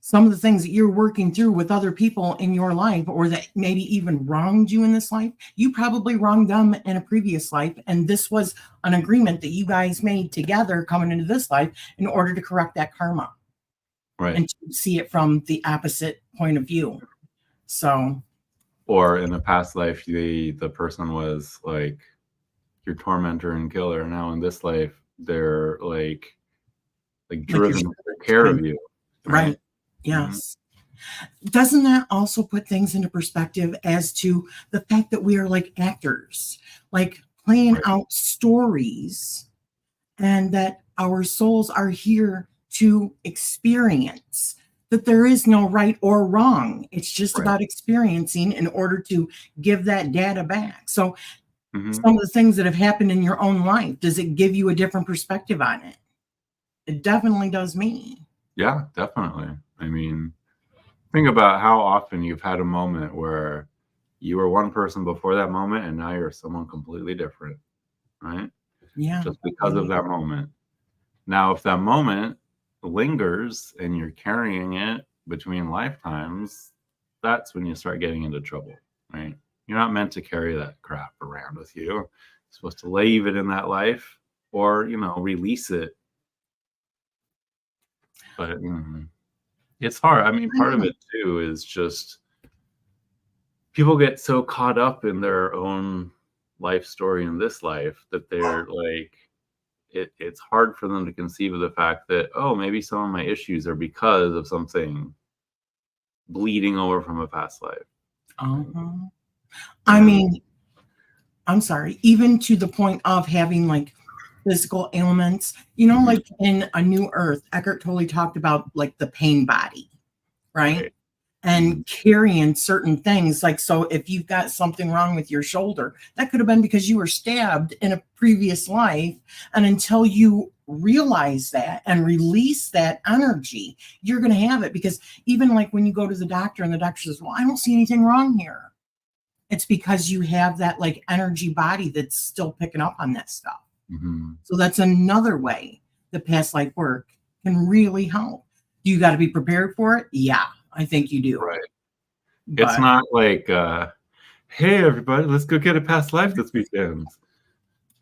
Some of the things that you're working through with other people in your life, or that maybe even wronged you in this life, you probably wronged them in a previous life. And this was an agreement that you guys made together coming into this life in order to correct that karma. Right. And to see it from the opposite point of view. So, or in a past life, the person was like your tormentor and killer. Now in this life, they're like driven to take care of you. Right. Yes. Doesn't that also put things into perspective as to the fact that we are like actors, like playing out stories, and that our souls are here to experience, that there is no right or wrong. It's just about experiencing in order to give that data back. So some of the things that have happened in your own life, does it give you a different perspective on it? It definitely does me. Yeah, definitely. I mean, think about how often you've had a moment where you were one person before that moment and now you're someone completely different, right? Yeah. Just because of that moment. Now, if that moment lingers and you're carrying it between lifetimes, that's when you start getting into trouble, right? You're not meant to carry that crap around with you. You're supposed to leave it in that life or, release it. But it's hard. I mean, part of it too is just people get so caught up in their own life story in this life that they're like, it's hard for them to conceive of the fact that, oh, maybe some of my issues are because of something bleeding over from a past life. I mean, I'm sorry, even to the point of having like physical ailments, like in A New Earth, Eckhart Tolle talked about like the pain body, right? And carrying certain things. Like, so if you've got something wrong with your shoulder, that could have been because you were stabbed in a previous life. And until you realize that and release that energy, you're going to have it. Because even like when you go to the doctor and the doctor says, well, I don't see anything wrong here. It's because you have that like energy body that's still picking up on that stuff. So that's another way the past life work can really help. You got to be prepared for it. Yeah, I think you do. Right. But it's not like, hey, everybody, let's go get a past life this weekend.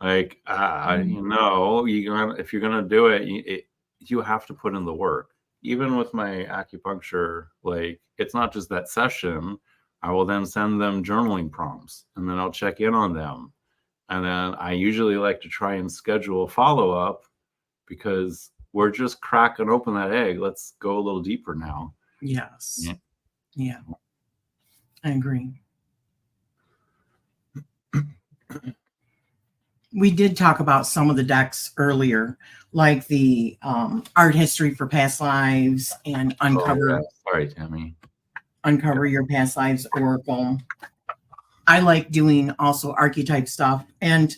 Like, if you're going to do it, you have to put in the work. Even with my acupuncture, like, it's not just that session. I will then send them journaling prompts, and then I'll check in on them. And then I usually like to try and schedule a follow-up because we're just cracking open that egg. Let's go a little deeper now. Yes. Yeah. I agree. We did talk about some of the decks earlier, like the art history for past lives and uncover. Oh, yeah. Sorry, Tammy. Uncover your past lives oracle. I like doing also archetype stuff. And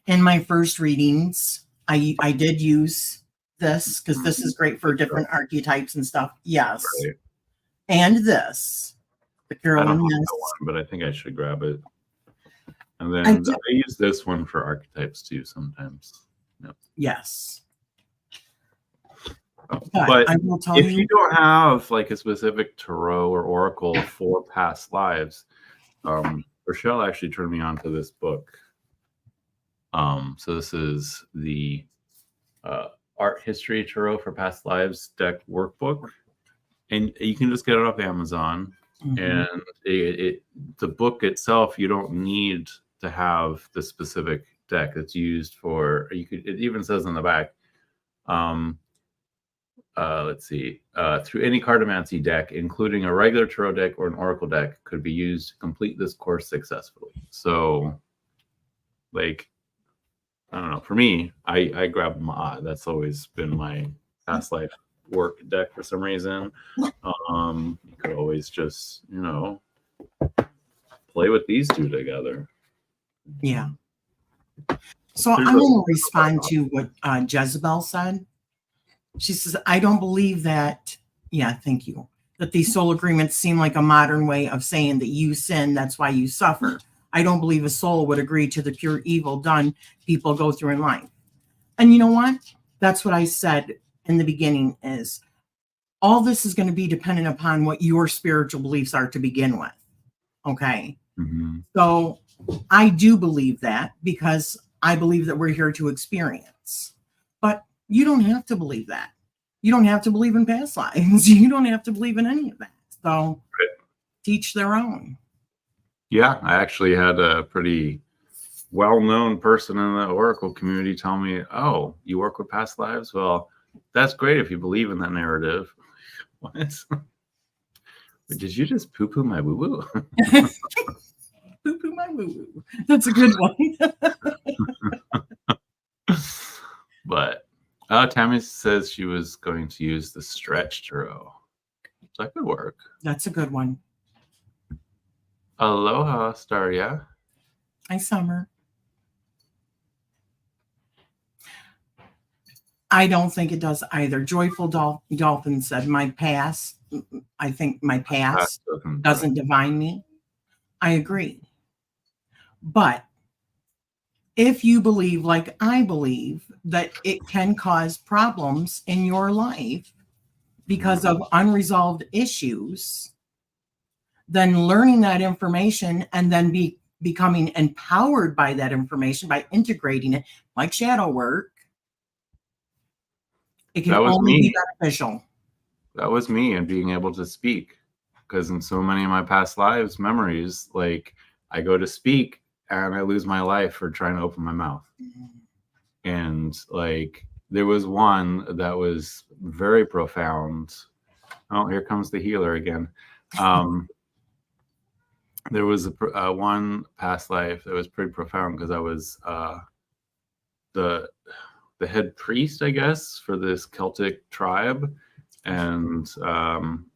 in my first readings, I did use this because this is great for different archetypes and stuff. Yes. Right. And this, the Carolyn Mist. But I think I should grab it. And then I use this one for archetypes too sometimes. Yep. Yes. But I will tell you don't have like a specific tarot or oracle for past lives, Rachele actually turned me on to this book. So this is the Art History Tarot for Past Lives deck workbook, and you can just get it off Amazon. And the book itself, you don't need to have the specific deck that's used for. It even says on the back. Let's see. Through any cartomancy deck, including a regular tarot deck or an oracle deck, could be used to complete this course successfully. So, like, I don't know. For me, I grab Ma. That's always been my past life work deck for some reason. You could always just, play with these two together. Yeah. So I'm going to respond to what Jezebel said. She says, I don't believe that. Yeah, thank you. That these soul agreements seem like a modern way of saying that you sin, that's why you suffer. I don't believe a soul would agree to the pure evil done people go through in life. And you know what? That's what I said in the beginning is all this is going to be dependent upon what your spiritual beliefs are to begin with. Okay. So I do believe that because I believe that we're here to experience. But you don't have to believe that. You don't have to believe in past lives. You don't have to believe in any of that. So teach their own. Yeah, I actually had a pretty well-known person in the Oracle community tell me, oh, you work with past lives? Well, that's great if you believe in that narrative. What? Did you just poo-poo my woo-woo? Poo-poo my woo-woo. That's a good one. But Tammy says she was going to use the stretch tarot. So that could work. That's a good one. Aloha, Staria. Hi, Summer. I don't think it does either. Joyful Dolphin said, my past, I think my past doesn't define me. I agree. But if you believe, like I believe, that it can cause problems in your life because of unresolved issues, then learning that information and then becoming empowered by that information, by integrating it, like shadow work, it can only be beneficial. That was me, and being able to speak, because in so many of my past lives memories, like I go to speak and I lose my life for trying to open my mouth. And like there was one that was very profound. Oh, here comes the healer again. There was one past life that was pretty profound, because I was the head priest, I guess, for this Celtic tribe. And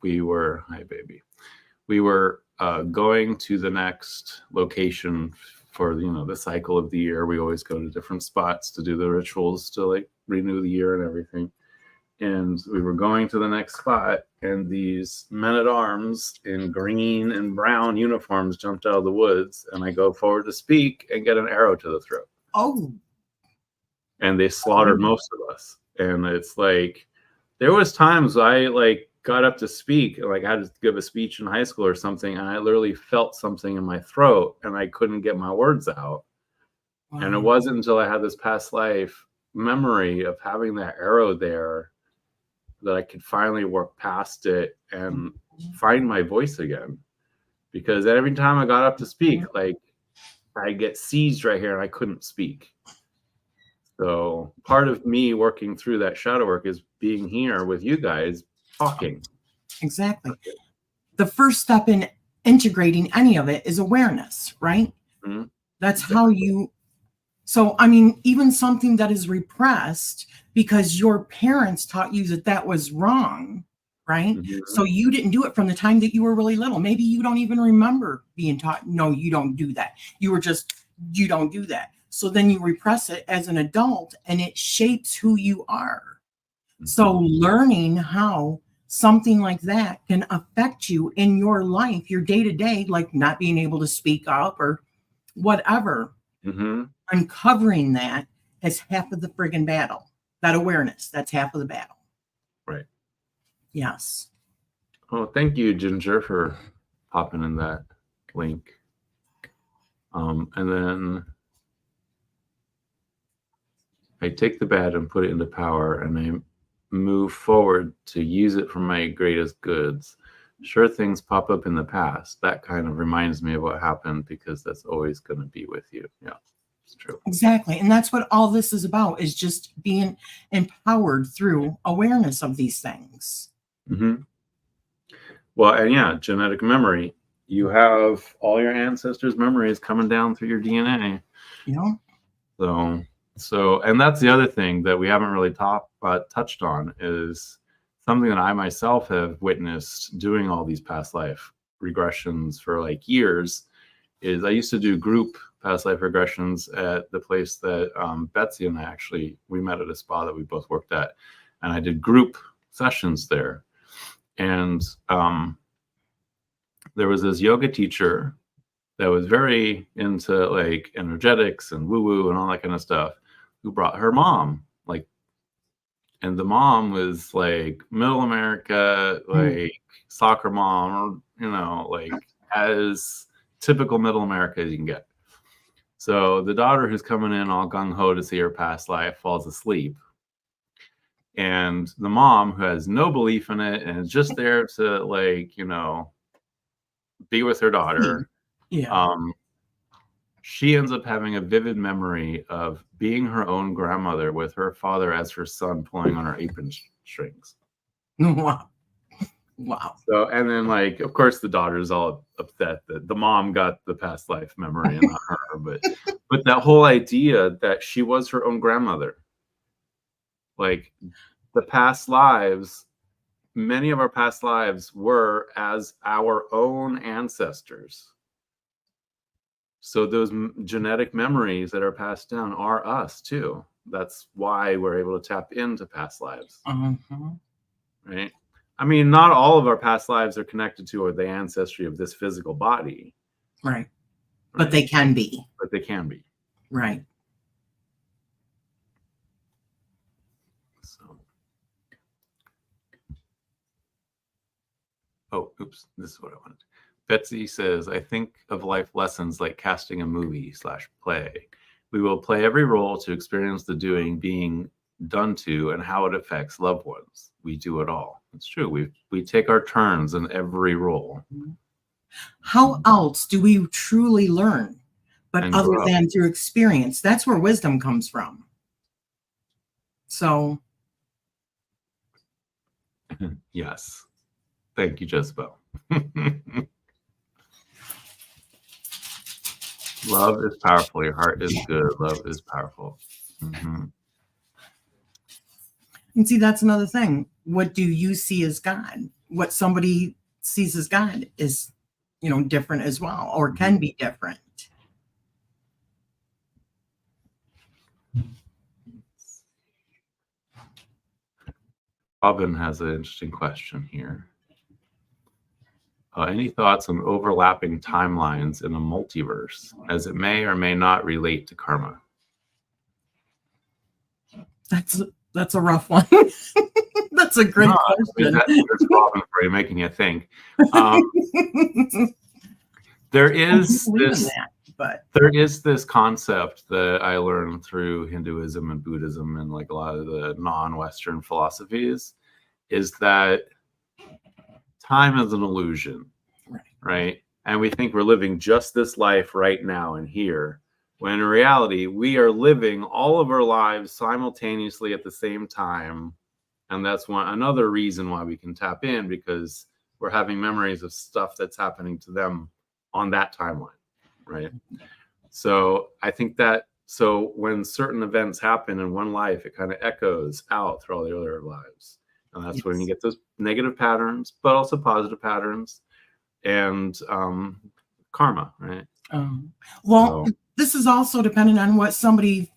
we were, hi baby, we were going to the next location for the cycle of the year. We always go to different spots to do the rituals to like renew the year and everything. And we were going to the next spot, and these men-at-arms in green and brown uniforms jumped out of the woods, and I go forward to speak and get an arrow to the throat. Oh. And they slaughtered most of us. And it's like, there was times I like got up to speak, like I had to give a speech in high school or something, and I literally felt something in my throat and I couldn't get my words out. Wow. And it wasn't until I had this past life memory of having that arrow there that I could finally work past it and find my voice again. Because every time I got up to speak, like I get seized right here and I couldn't speak. So part of me working through that shadow work is being here with you guys talking. Exactly. The first step in integrating any of it is awareness, right? Mm-hmm. That's how you. So, I mean, even something that is repressed because your parents taught you that that was wrong, right? Mm-hmm. So you didn't do it from the time that you were really little. Maybe you don't even remember being taught, no, you don't do that. You were just, you don't do that. So then you repress it as an adult and it shapes who you are. Mm-hmm. So learning how something like that can affect you in your life, your day-to-day, like not being able to speak up or whatever. Mm-hmm. Uncovering that is half of the friggin' battle. That awareness, that's half of the battle. Right. Yes. Oh, thank you, Ginger, for popping in that link. And then I take the bad and put it into power, and I move forward to use it for my greatest goods. Sure, things pop up in the past. That kind of reminds me of what happened, because that's always going to be with you. Yeah. It's true. Exactly. And that's what all this is about, is just being empowered through awareness of these things. Mm-hmm. Well, and yeah, genetic memory. You have all your ancestors' memories coming down through your DNA. Yeah. So, and that's the other thing that we haven't really touched on, is something that I myself have witnessed doing all these past life regressions for like years. Is I used to do group past life regressions at the place that Betsy and I we met at a spa that we both worked at, and I did group sessions there. And there was this yoga teacher that was very into like energetics and woo-woo and all that kind of stuff, who brought her mom, and the mom was like middle America, like soccer mom, or like as typical middle America as you can get. So the daughter, who's coming in all gung-ho to see her past life, falls asleep. And the mom, who has no belief in it and is just there to be with her daughter. Yeah. She ends up having a vivid memory of being her own grandmother with her father as her son, pulling on her apron strings. Wow. Wow. So, and then of course the daughter's all upset that the mom got the past life memory and not her, but that whole idea that she was her own grandmother, like the past lives, many of our past lives were as our own ancestors. So those genetic memories that are passed down are us too. That's why we're able to tap into past lives. Uh-huh. Right? I mean, not all of our past lives are connected to the ancestry of this physical body. Right. But they can be. But they can be. Right. Oh, oops, this is what I wanted. Betsy says, I think of life lessons like casting a movie/play. We will play every role to experience the doing being done to and how it affects loved ones. We do it all. It's true. We take our turns in every role. How else do we truly learn? But And other grow. than through experience, that's where wisdom comes from. So, yes. Thank you, Jezebel. Love is powerful. Your heart is good. Love is powerful. Mm-hmm. And see, that's another thing. What do you see as God? What somebody sees as God is, different as well, or can be different. Robin has an interesting question here. Any thoughts on overlapping timelines in a multiverse, as it may or may not relate to karma? That's a rough one. That's a great question. That's Robin for you, making you think. There is this concept that I learned through Hinduism and Buddhism and like a lot of the non-Western philosophies, is that time is an illusion, right? And we think we're living just this life right now and here, when in reality, we are living all of our lives simultaneously at the same time. And that's another reason why we can tap in, because we're having memories of stuff that's happening to them on that timeline, right? So I think that, so when certain events happen in one life, it kind of echoes out through all the other lives. And that's when you get those negative patterns, but also positive patterns and karma, right? This is also dependent on what somebody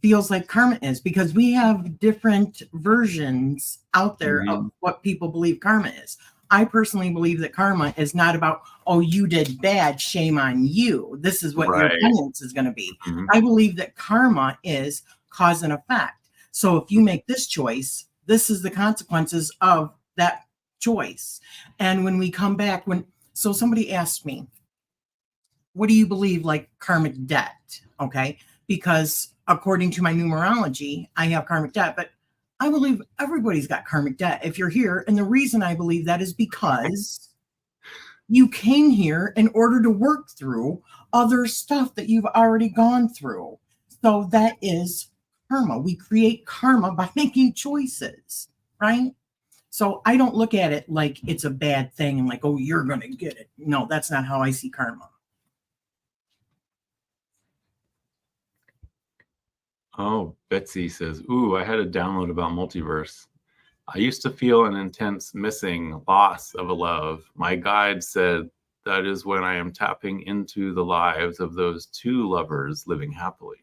feels like karma is, because we have different versions out there of what people believe karma is. I personally believe that karma is not about, oh, you did bad, shame on you. This is what your penance is going to be. I believe that karma is cause and effect. So if you make this choice, this is the consequences of that choice. And when we come back, so somebody asked me, what do you believe, like karmic debt? Okay. Because according to my numerology, I have karmic debt, but I believe everybody's got karmic debt if you're here. And the reason I believe that is because you came here in order to work through other stuff that you've already gone through. So that is karma. We create karma by making choices, right? So I don't look at it like it's a bad thing and like, oh, you're going to get it. No, that's not how I see karma. Oh, Betsy says, ooh, I had a download about multiverse. I used to feel an intense missing loss of a love. My guide said that is when I am tapping into the lives of those two lovers living happily.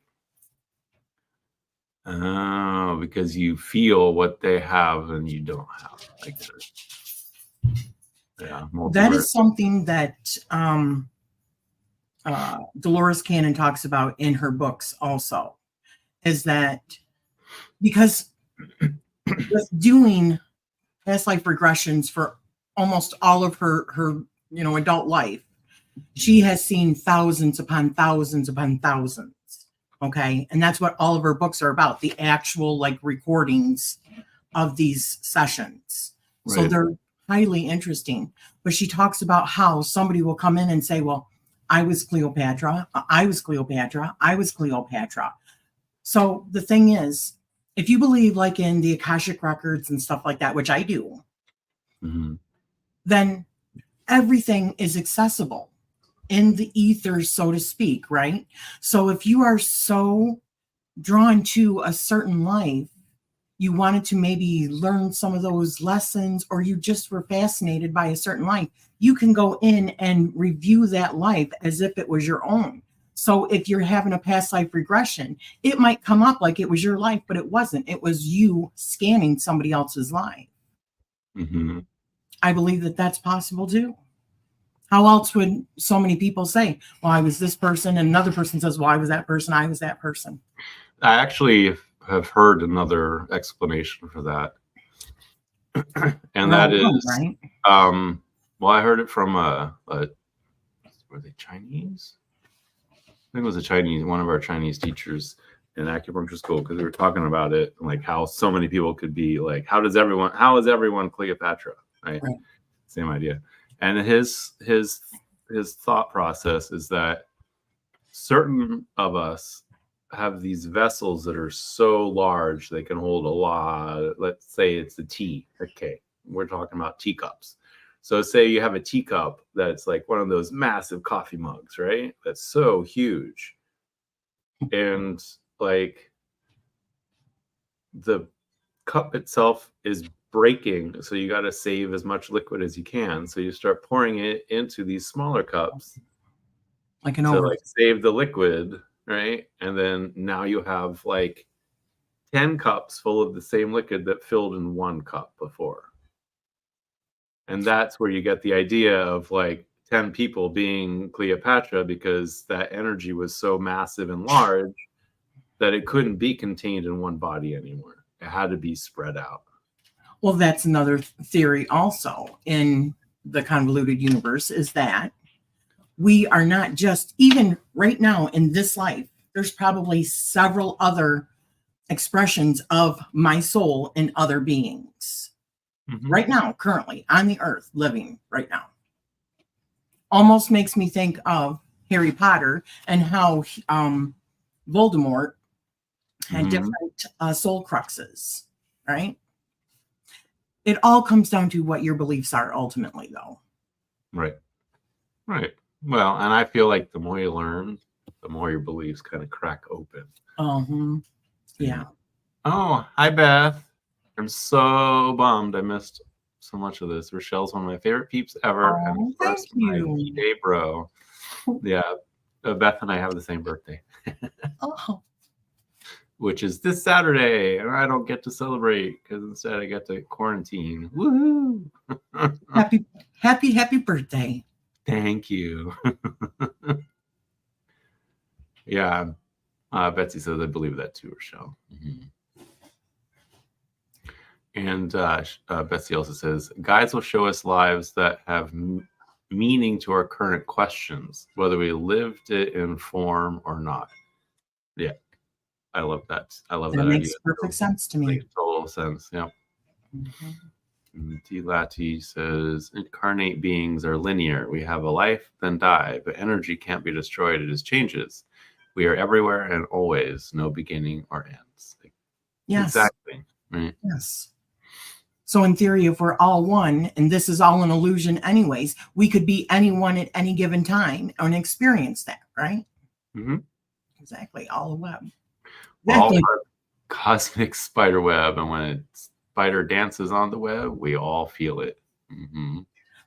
Oh, because you feel what they have and you don't have. I get it. Yeah, multiverse. That is something that Dolores Cannon talks about in her books also, is that because with doing past life regressions for almost all of her adult life, she has seen thousands upon thousands upon thousands. Okay. And that's what all of her books are about, the actual like recordings of these sessions. Right. So they're highly interesting. But she talks about how somebody will come in and say, well, I was Cleopatra. I was Cleopatra. I was Cleopatra. So the thing is, if you believe like in the Akashic records and stuff like that, which I do, then everything is accessible in the ether, so to speak, right? So if you are so drawn to a certain life, you wanted to maybe learn some of those lessons, or you just were fascinated by a certain life, you can go in and review that life as if it was your own. So if you're having a past life regression, it might come up like it was your life, but it wasn't. It was you scanning somebody else's life. I believe that that's possible too. How else would so many people say, well, I was this person, and another person says, well, I was that person, I was that person. I actually have heard another explanation for that. And that is, right? well, I heard it from were they Chinese? I think it was one of our Chinese teachers in acupuncture school, because we were talking about it, like how so many people could be like, how is everyone Cleopatra, right? Same idea. And his thought process is that certain of us have these vessels that are so large they can hold a lot. Let's say it's a tea. Okay, we're talking about teacups. So say you have a teacup that's like one of those massive coffee mugs, right? That's so huge. And like the cup itself is breaking, so you got to save as much liquid as you can. So you start pouring it into these smaller cups, like save the liquid, right? And then now you have like 10 cups full of the same liquid that filled in one cup before. And that's where you get the idea of like 10 people being Cleopatra, because that energy was so massive and large that it couldn't be contained in one body anymore. It had to be spread out. Well, that's another theory also in the convoluted universe, is that we are not just, even right now in this life, there's probably several other expressions of my soul in other beings. Right now, currently on the earth, living right now. Almost makes me think of Harry Potter and how Voldemort had different soul cruxes, right? It all comes down to what your beliefs are ultimately, though. Right. Well, and I feel like the more you learn, the more your beliefs kind of crack open. Yeah. Oh, hi, Beth. I'm so bummed I missed so much of this. Rachele's one of my favorite peeps ever. And first, my D-Day bro. Yeah, Beth and I have the same birthday. Which is this Saturday, and I don't get to celebrate because instead I get to quarantine. Woohoo! happy birthday. Thank you. Yeah, Betsy says I believe that too, Rachele. And Betsy also says, guides will show us lives that have meaning to our current questions, whether we lived it in form or not. Yeah, I love that. I love that. That makes perfect sense to me. Makes total sense. Yeah. T. Lati says, incarnate beings are linear. We have a life, then die, but energy can't be destroyed. It just changes. We are everywhere and always, no beginning or ends. Yes. Exactly. Right. Yes. So in theory, if we're all one, and this is all an illusion anyways, we could be anyone at any given time and experience that, right? Exactly. All a web. All cosmic spider web. And when a spider dances on the web, we all feel it.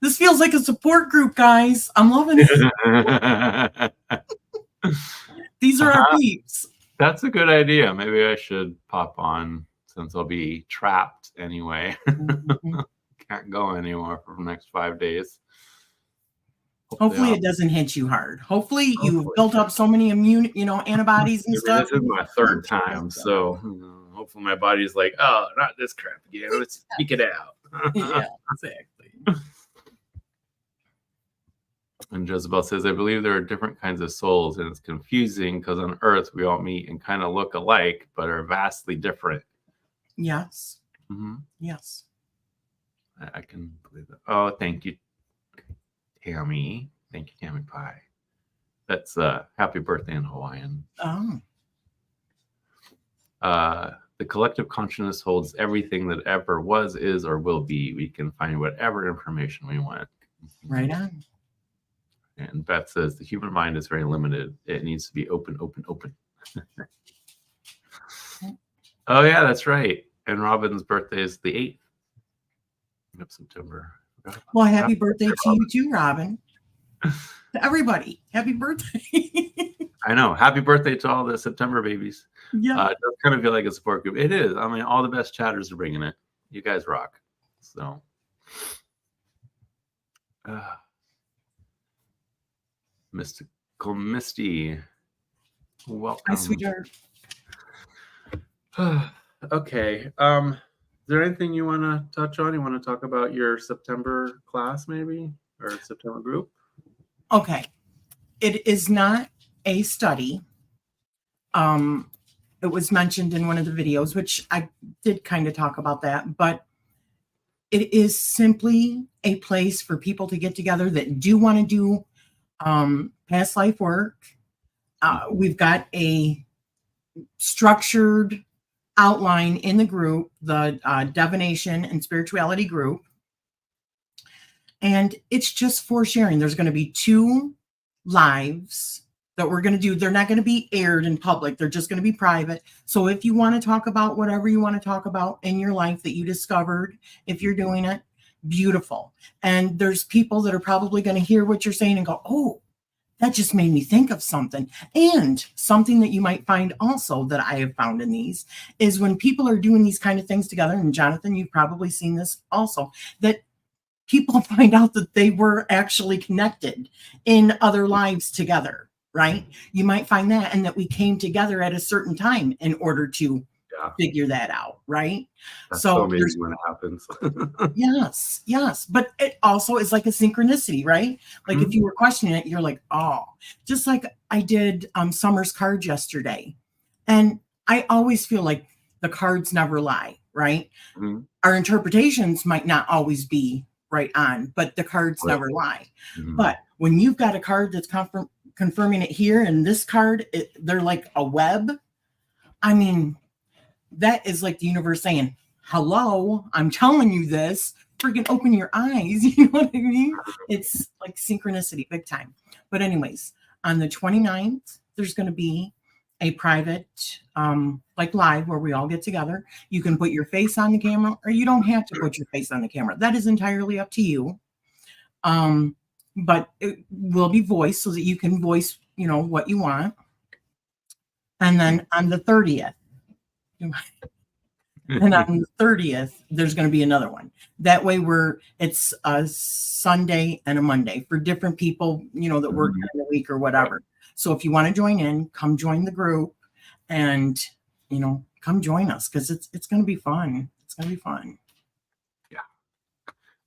This feels like a support group, guys. I'm loving it. These are our peeps. That's a good idea. Maybe I should pop on, since I'll be trapped anyway. Can't go anymore for the next 5 days. Hopefully it doesn't hit you hard. Hopefully you've built up so many antibodies and stuff. This is my third time, so hopefully my body's like, oh, not this crap again. Let's speak it out. Yeah, exactly. And Jezebel says, I believe there are different kinds of souls, and it's confusing because on Earth we all meet and kind of look alike, but are vastly different. Yes. Yes. I can believe that. Oh, thank you, Tammy. Thank you, Tammy Pie. That's happy birthday in Hawaiian. The collective consciousness holds everything that ever was, is, or will be. We can find whatever information we want. Right on. And Beth says the human mind is very limited. It needs to be open, open, open. Oh, yeah, that's right. And Robin's birthday is the 8th of September. Well, happy birthday to you too, Robin. To everybody, happy birthday. I know. Happy birthday to all the September babies. Yeah. It does kind of feel like a support group. It is. I mean, all the best chatters are bringing it. You guys rock. So. Mystical Misty. Welcome. Hi, sweetheart. Okay. there anything you want to touch on? You want to talk about your September class, maybe, or September group? Okay. It is not a study. It was mentioned in one of the videos, which I did kind of talk about that, but it is simply a place for people to get together that do want to do past life work. We've got a structured outline in the group, the divination and spirituality group. And it's just for sharing. There's going to be 2 lives that we're going to do. They're not going to be aired in public. They're just going to be private. So if you want to talk about whatever you want to talk about in your life that you discovered, if you're doing it, beautiful. And there's people that are probably going to hear what you're saying and go, oh, that just made me think of something. And something that you might find also that I have found in these is when people are doing these kind of things together, and Jonathan, you've probably seen this also, that people find out that they were actually connected in other lives together, right? You might find that, and that we came together at a certain time in order to figure that out, right? That's so amazing when it happens. Yes. But it also is like a synchronicity, right? Like if you were questioning it, you're like, oh, just like I did Summer's cards yesterday. And I always feel like the cards never lie, right? Our interpretations might not always be right on, but the cards never lie. But when you've got a card that's confirming it here, and this card, they're like a web. I mean, that is like the universe saying, hello, I'm telling you this, freaking open your eyes. You know what I mean? It's like synchronicity, big time. But anyways, on the 29th, there's going to be a private, like live where we all get together. You can put your face on the camera, or you don't have to put your face on the camera. That is entirely up to you. But it will be voiced so that you can voice, what you want. And then on the 30th, there's going to be another one. That way it's a Sunday and a Monday for different people, that work in the week or whatever. So if you want to join in, come join the group and, come join us, because it's going to be fun. It's going to be fun. Yeah.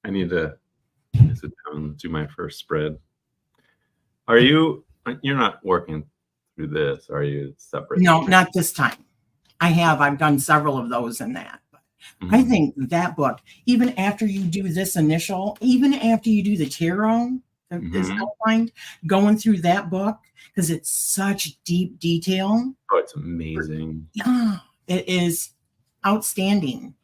I need to sit down and do my first spread. You're not working through this, are you? Separate? No, not this time. I've done several of those in that. But I think that book, even after you do this initial, even after you do the tarot, is outlined, going through that book, because it's such deep detail. Oh, it's amazing. Yeah, it is outstanding.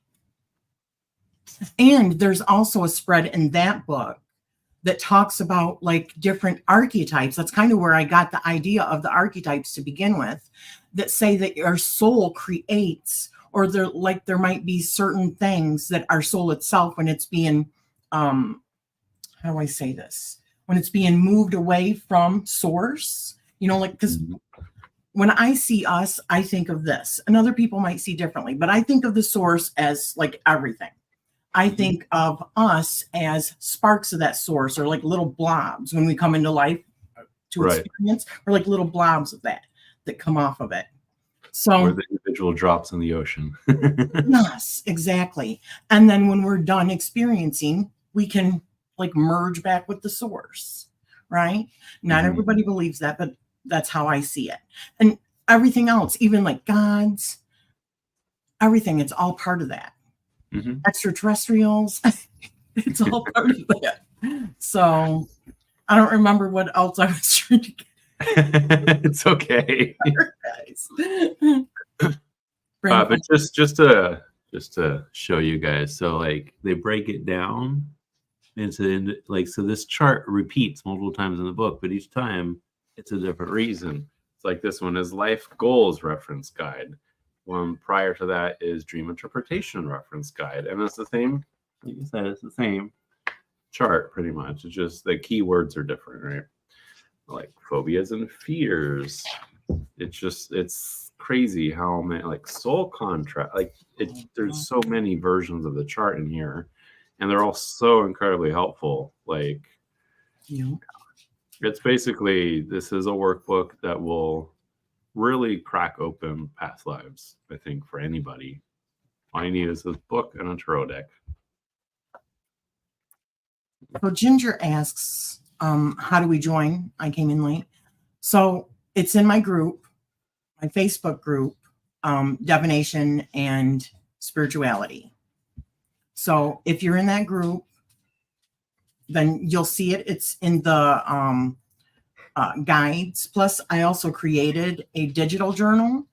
And there's also a spread in that book that talks about like different archetypes. That's kind of where I got the idea of the archetypes to begin with, that say that our soul creates, or there might be certain things that our soul itself, when it's being, how do I say this? When it's being moved away from source, because when I see us, I think of this, and other people might see differently, but I think of the source as like everything. I think of us as sparks of that source, or like little blobs when we come into life to experience, or like little blobs of that come off of it. So, or the individual drops in the ocean. Yes, exactly. And then when we're done experiencing, we can like merge back with the source, right? Not everybody believes that, but that's how I see it. And everything else, even like gods, everything, it's all part of that. Extraterrestrials, it's all part of that. So I don't remember what else I was trying to get. It's okay. But just to show you guys, so like they break it down into like, so this chart repeats multiple times in the book, but each time it's a different reason. It's like this one is life goals reference guide. One prior to that is dream interpretation reference guide, and it's the same. Like you said, it's the same chart pretty much. It's just the keywords are different, right? Like phobias and fears. It's crazy how many, like soul contract, like there's so many versions of the chart in here, and they're all so incredibly helpful. Like, it's basically, this is a workbook that will really crack open past lives, I think, for anybody. All you need is this book and a tarot deck. So Ginger asks, how do we join? I came in late. So it's in my group, my Facebook group, Divination and Spirituality. So if you're in that group, then you'll see it. It's in the guides. Plus, I also created a digital journal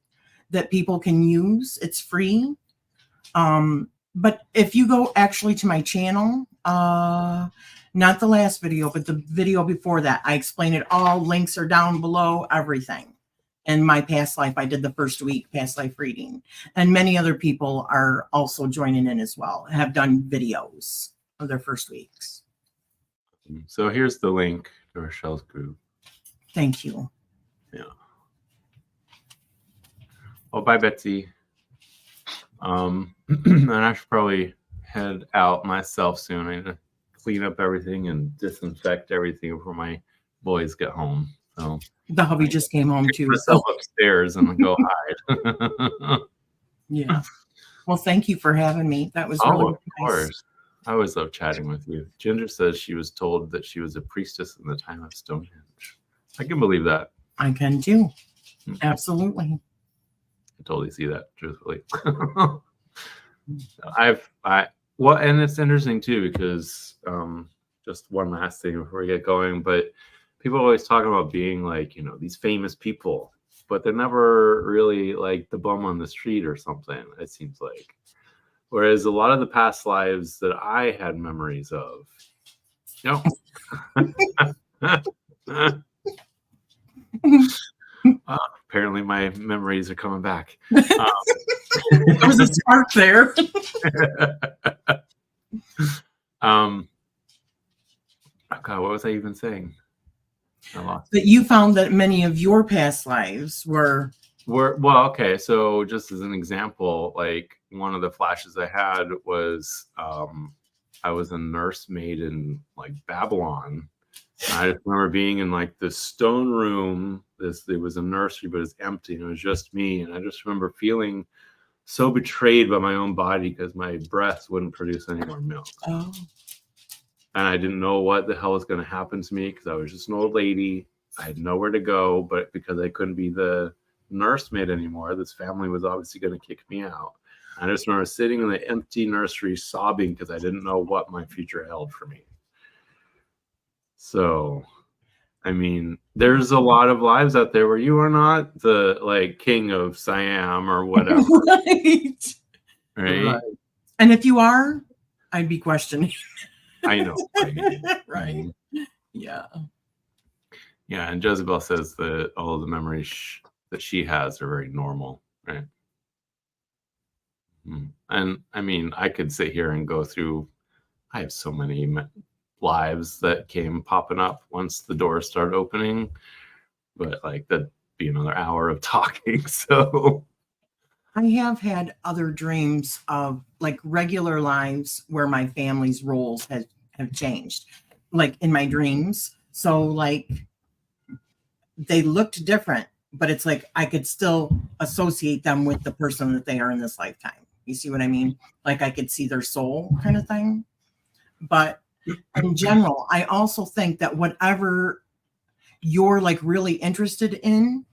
that people can use. It's free. But if you go actually to my channel, not the last video, but the video before that, I explain it all. Links are down below, everything. And my past life, I did the first week past life reading. And many other people are also joining in as well, have done videos of their first weeks. So here's the link to Rachele's group. Thank you. Yeah. Oh, bye, Betsy. And I should probably head out myself soon. I need to clean up everything and disinfect everything before my boys get home. So the hubby just came home too. Myself upstairs and go hide. Yeah. Well, thank you for having me. That was really of nice. Course. I always love chatting with you. Ginger says she was told that she was a priestess in the time of Stonehenge. I can believe that. I can too. Absolutely. I totally see that, truthfully. Well, and it's interesting too, because just one last thing before we get going, but people always talk about being like, you know, these famous people, but they're never really like the bum on the street or something, it seems like. Whereas a lot of the past lives that I had memories of, you know, apparently my memories are coming back. There was a spark there. Oh God, what was I even saying? I lost. That you found that many of your past lives were well, okay. So just as an example, like one of the flashes I had was I was a nursemaid in like Babylon. I just remember being in like this stone room. There was a nursery, but it was empty, and it was just me. And I just remember feeling so betrayed by my own body because my breast wouldn't produce any more milk. Oh. And I didn't know what the hell was going to happen to me because I was just an old lady. I had nowhere to go, but because I couldn't be the nursemaid anymore, this family was obviously going to kick me out. I just remember sitting in the empty nursery sobbing because I didn't know what my future held for me. So, I mean, there's a lot of lives out there where you are not the like king of Siam or whatever. Right. And if you are, I'd be questioning. I know. Right. Yeah. Yeah. And Jezebel says that all of the memories that she has are very normal. Right. And I mean, I could sit here and go through, I have so many lives that came popping up once the doors started opening, but like that'd be another hour of talking. So I have had other dreams of like regular lives where my family's roles have changed, like in my dreams. So like they looked different, but it's like I could still associate them with the person that they are in this lifetime. You see what I mean? Like I could see their soul kind of thing. But in general, I also think that whatever you're like really interested in,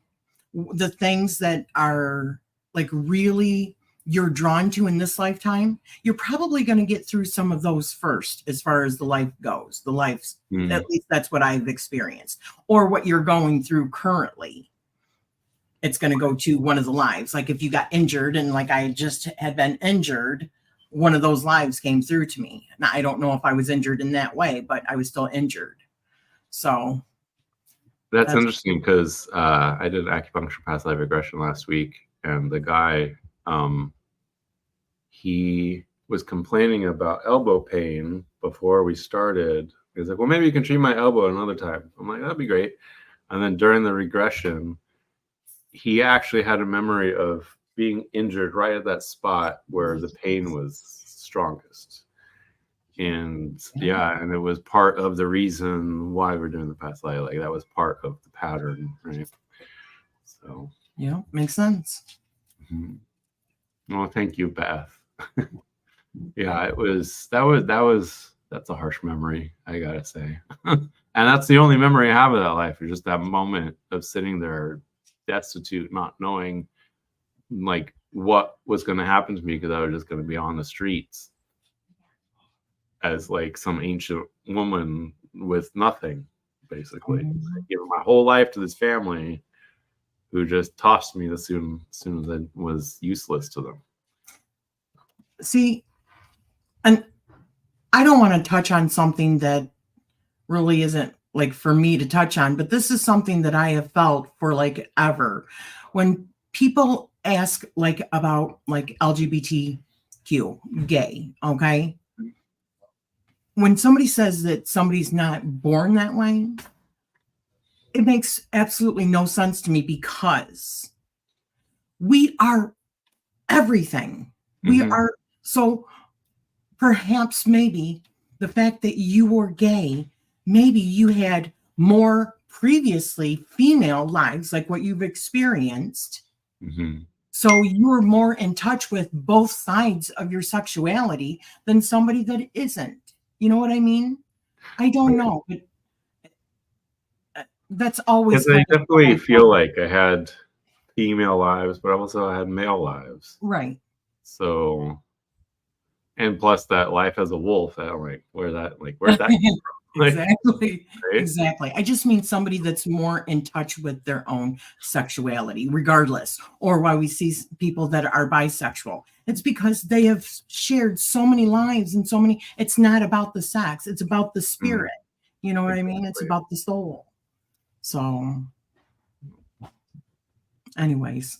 the things that are like really you're drawn to in this lifetime, you're probably going to get through some of those first as far as the life goes. The life's, at least that's what I've experienced, or what you're going through currently. It's going to go to one of the lives. Like if you got injured and like I just had been injured, one of those lives came through to me. Now, I don't know if I was injured in that way, but I was still injured. So that's interesting because I did acupuncture past life regression last week, and the guy, he was complaining about elbow pain before we started. He was like, well, maybe you can treat my elbow another time. I'm like, that'd be great. And then during the regression, he actually had a memory of being injured right at that spot where the pain was strongest. And and it was part of the reason why we're doing the past life. Like that was part of the pattern, right? So yeah, makes sense. Well, thank you, Beth. Yeah, that's a harsh memory, I gotta say. And that's the only memory I have of that life, is just that moment of sitting there destitute, not knowing like what was going to happen to me, because I was just going to be on the streets as like some ancient woman with nothing, basically. Giving my whole life to this family who just tossed me as soon as I was useless to them. See, and I don't want to touch on something that really isn't like for me to touch on, but this is something that I have felt for like ever. When people ask like about like LGBTQ, gay, okay? When somebody says that somebody's not born that way, it makes absolutely no sense to me, because we are everything. We are. So perhaps maybe the fact that you were gay, maybe you had more previously female lives, like what you've experienced. So you were more in touch with both sides of your sexuality than somebody that isn't. You know what I mean? I don't know, but that's always. Because I definitely feel like I had female lives, but also I had male lives. Right. So, and plus that life as a wolf, I'm like, where'd that come from? Exactly. Right? Exactly. I just mean somebody that's more in touch with their own sexuality, regardless. Or why we see people that are bisexual. It's because they have shared so many lives and so many. It's not about the sex. It's about the spirit. You know what I mean? It's about the soul. So, anyways.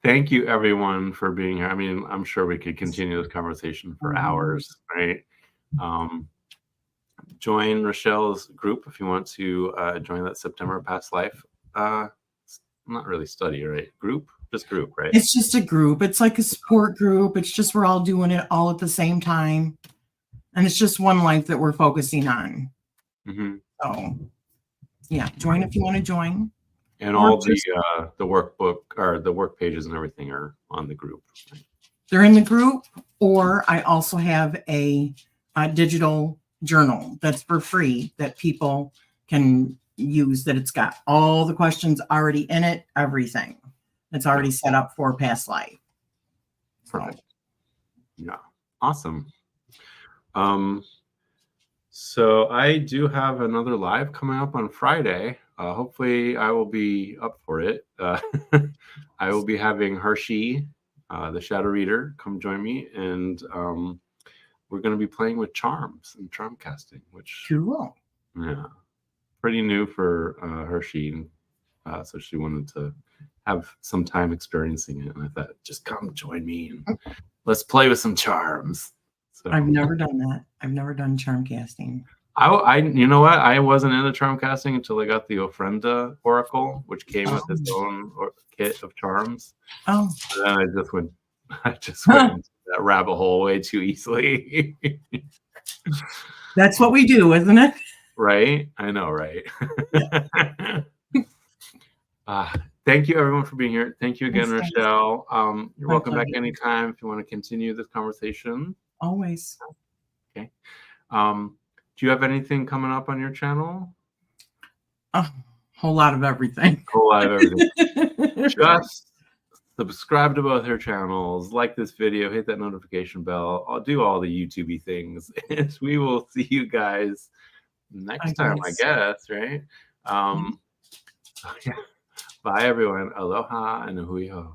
Thank you, everyone, for being here. I mean, I'm sure we could continue this conversation for hours, right? Join Rachele's group if you want to join that September Past Life. Not really study, right? Just group, right? It's just a group. It's like a support group. It's just we're all doing it all at the same time. And it's just one life that we're focusing on. So, yeah, join if you want to join. And all the workbook or the work pages and everything are on the group. They're in the group, or I also have a digital journal that's for free that people can use, that it's got all the questions already in it, everything. It's already set up for past life. Perfect. Yeah. Awesome. So I do have another live coming up on Friday. Hopefully I will be up for it. I will be having Hershey, the Shadow Reader, come join me, and we're going to be playing with charms and charm casting, which cool. Yeah, pretty new for Hershey. So she wanted to have some time experiencing it, and I thought, just come join me and let's play with some charms. So, I've never done that. I've never done charm casting. You know what? I wasn't into charm casting until I got the Ofrenda Oracle, which came with its own kit of charms. Oh. And then I just went into that rabbit hole way too easily. That's what we do, isn't it? Right? I know, right? Thank you, everyone, for being here. Thank you again, Rachele. You're welcome back anytime if you want to continue this conversation. Always. Okay. Do you have anything coming up on your channel? A whole lot of everything. A whole lot of everything. Just subscribe to both her channels, like this video, hit that notification bell. I'll do all the YouTube-y things. And we will see you guys next time, I guess, right? Yeah. Bye, everyone. Aloha and hui ho.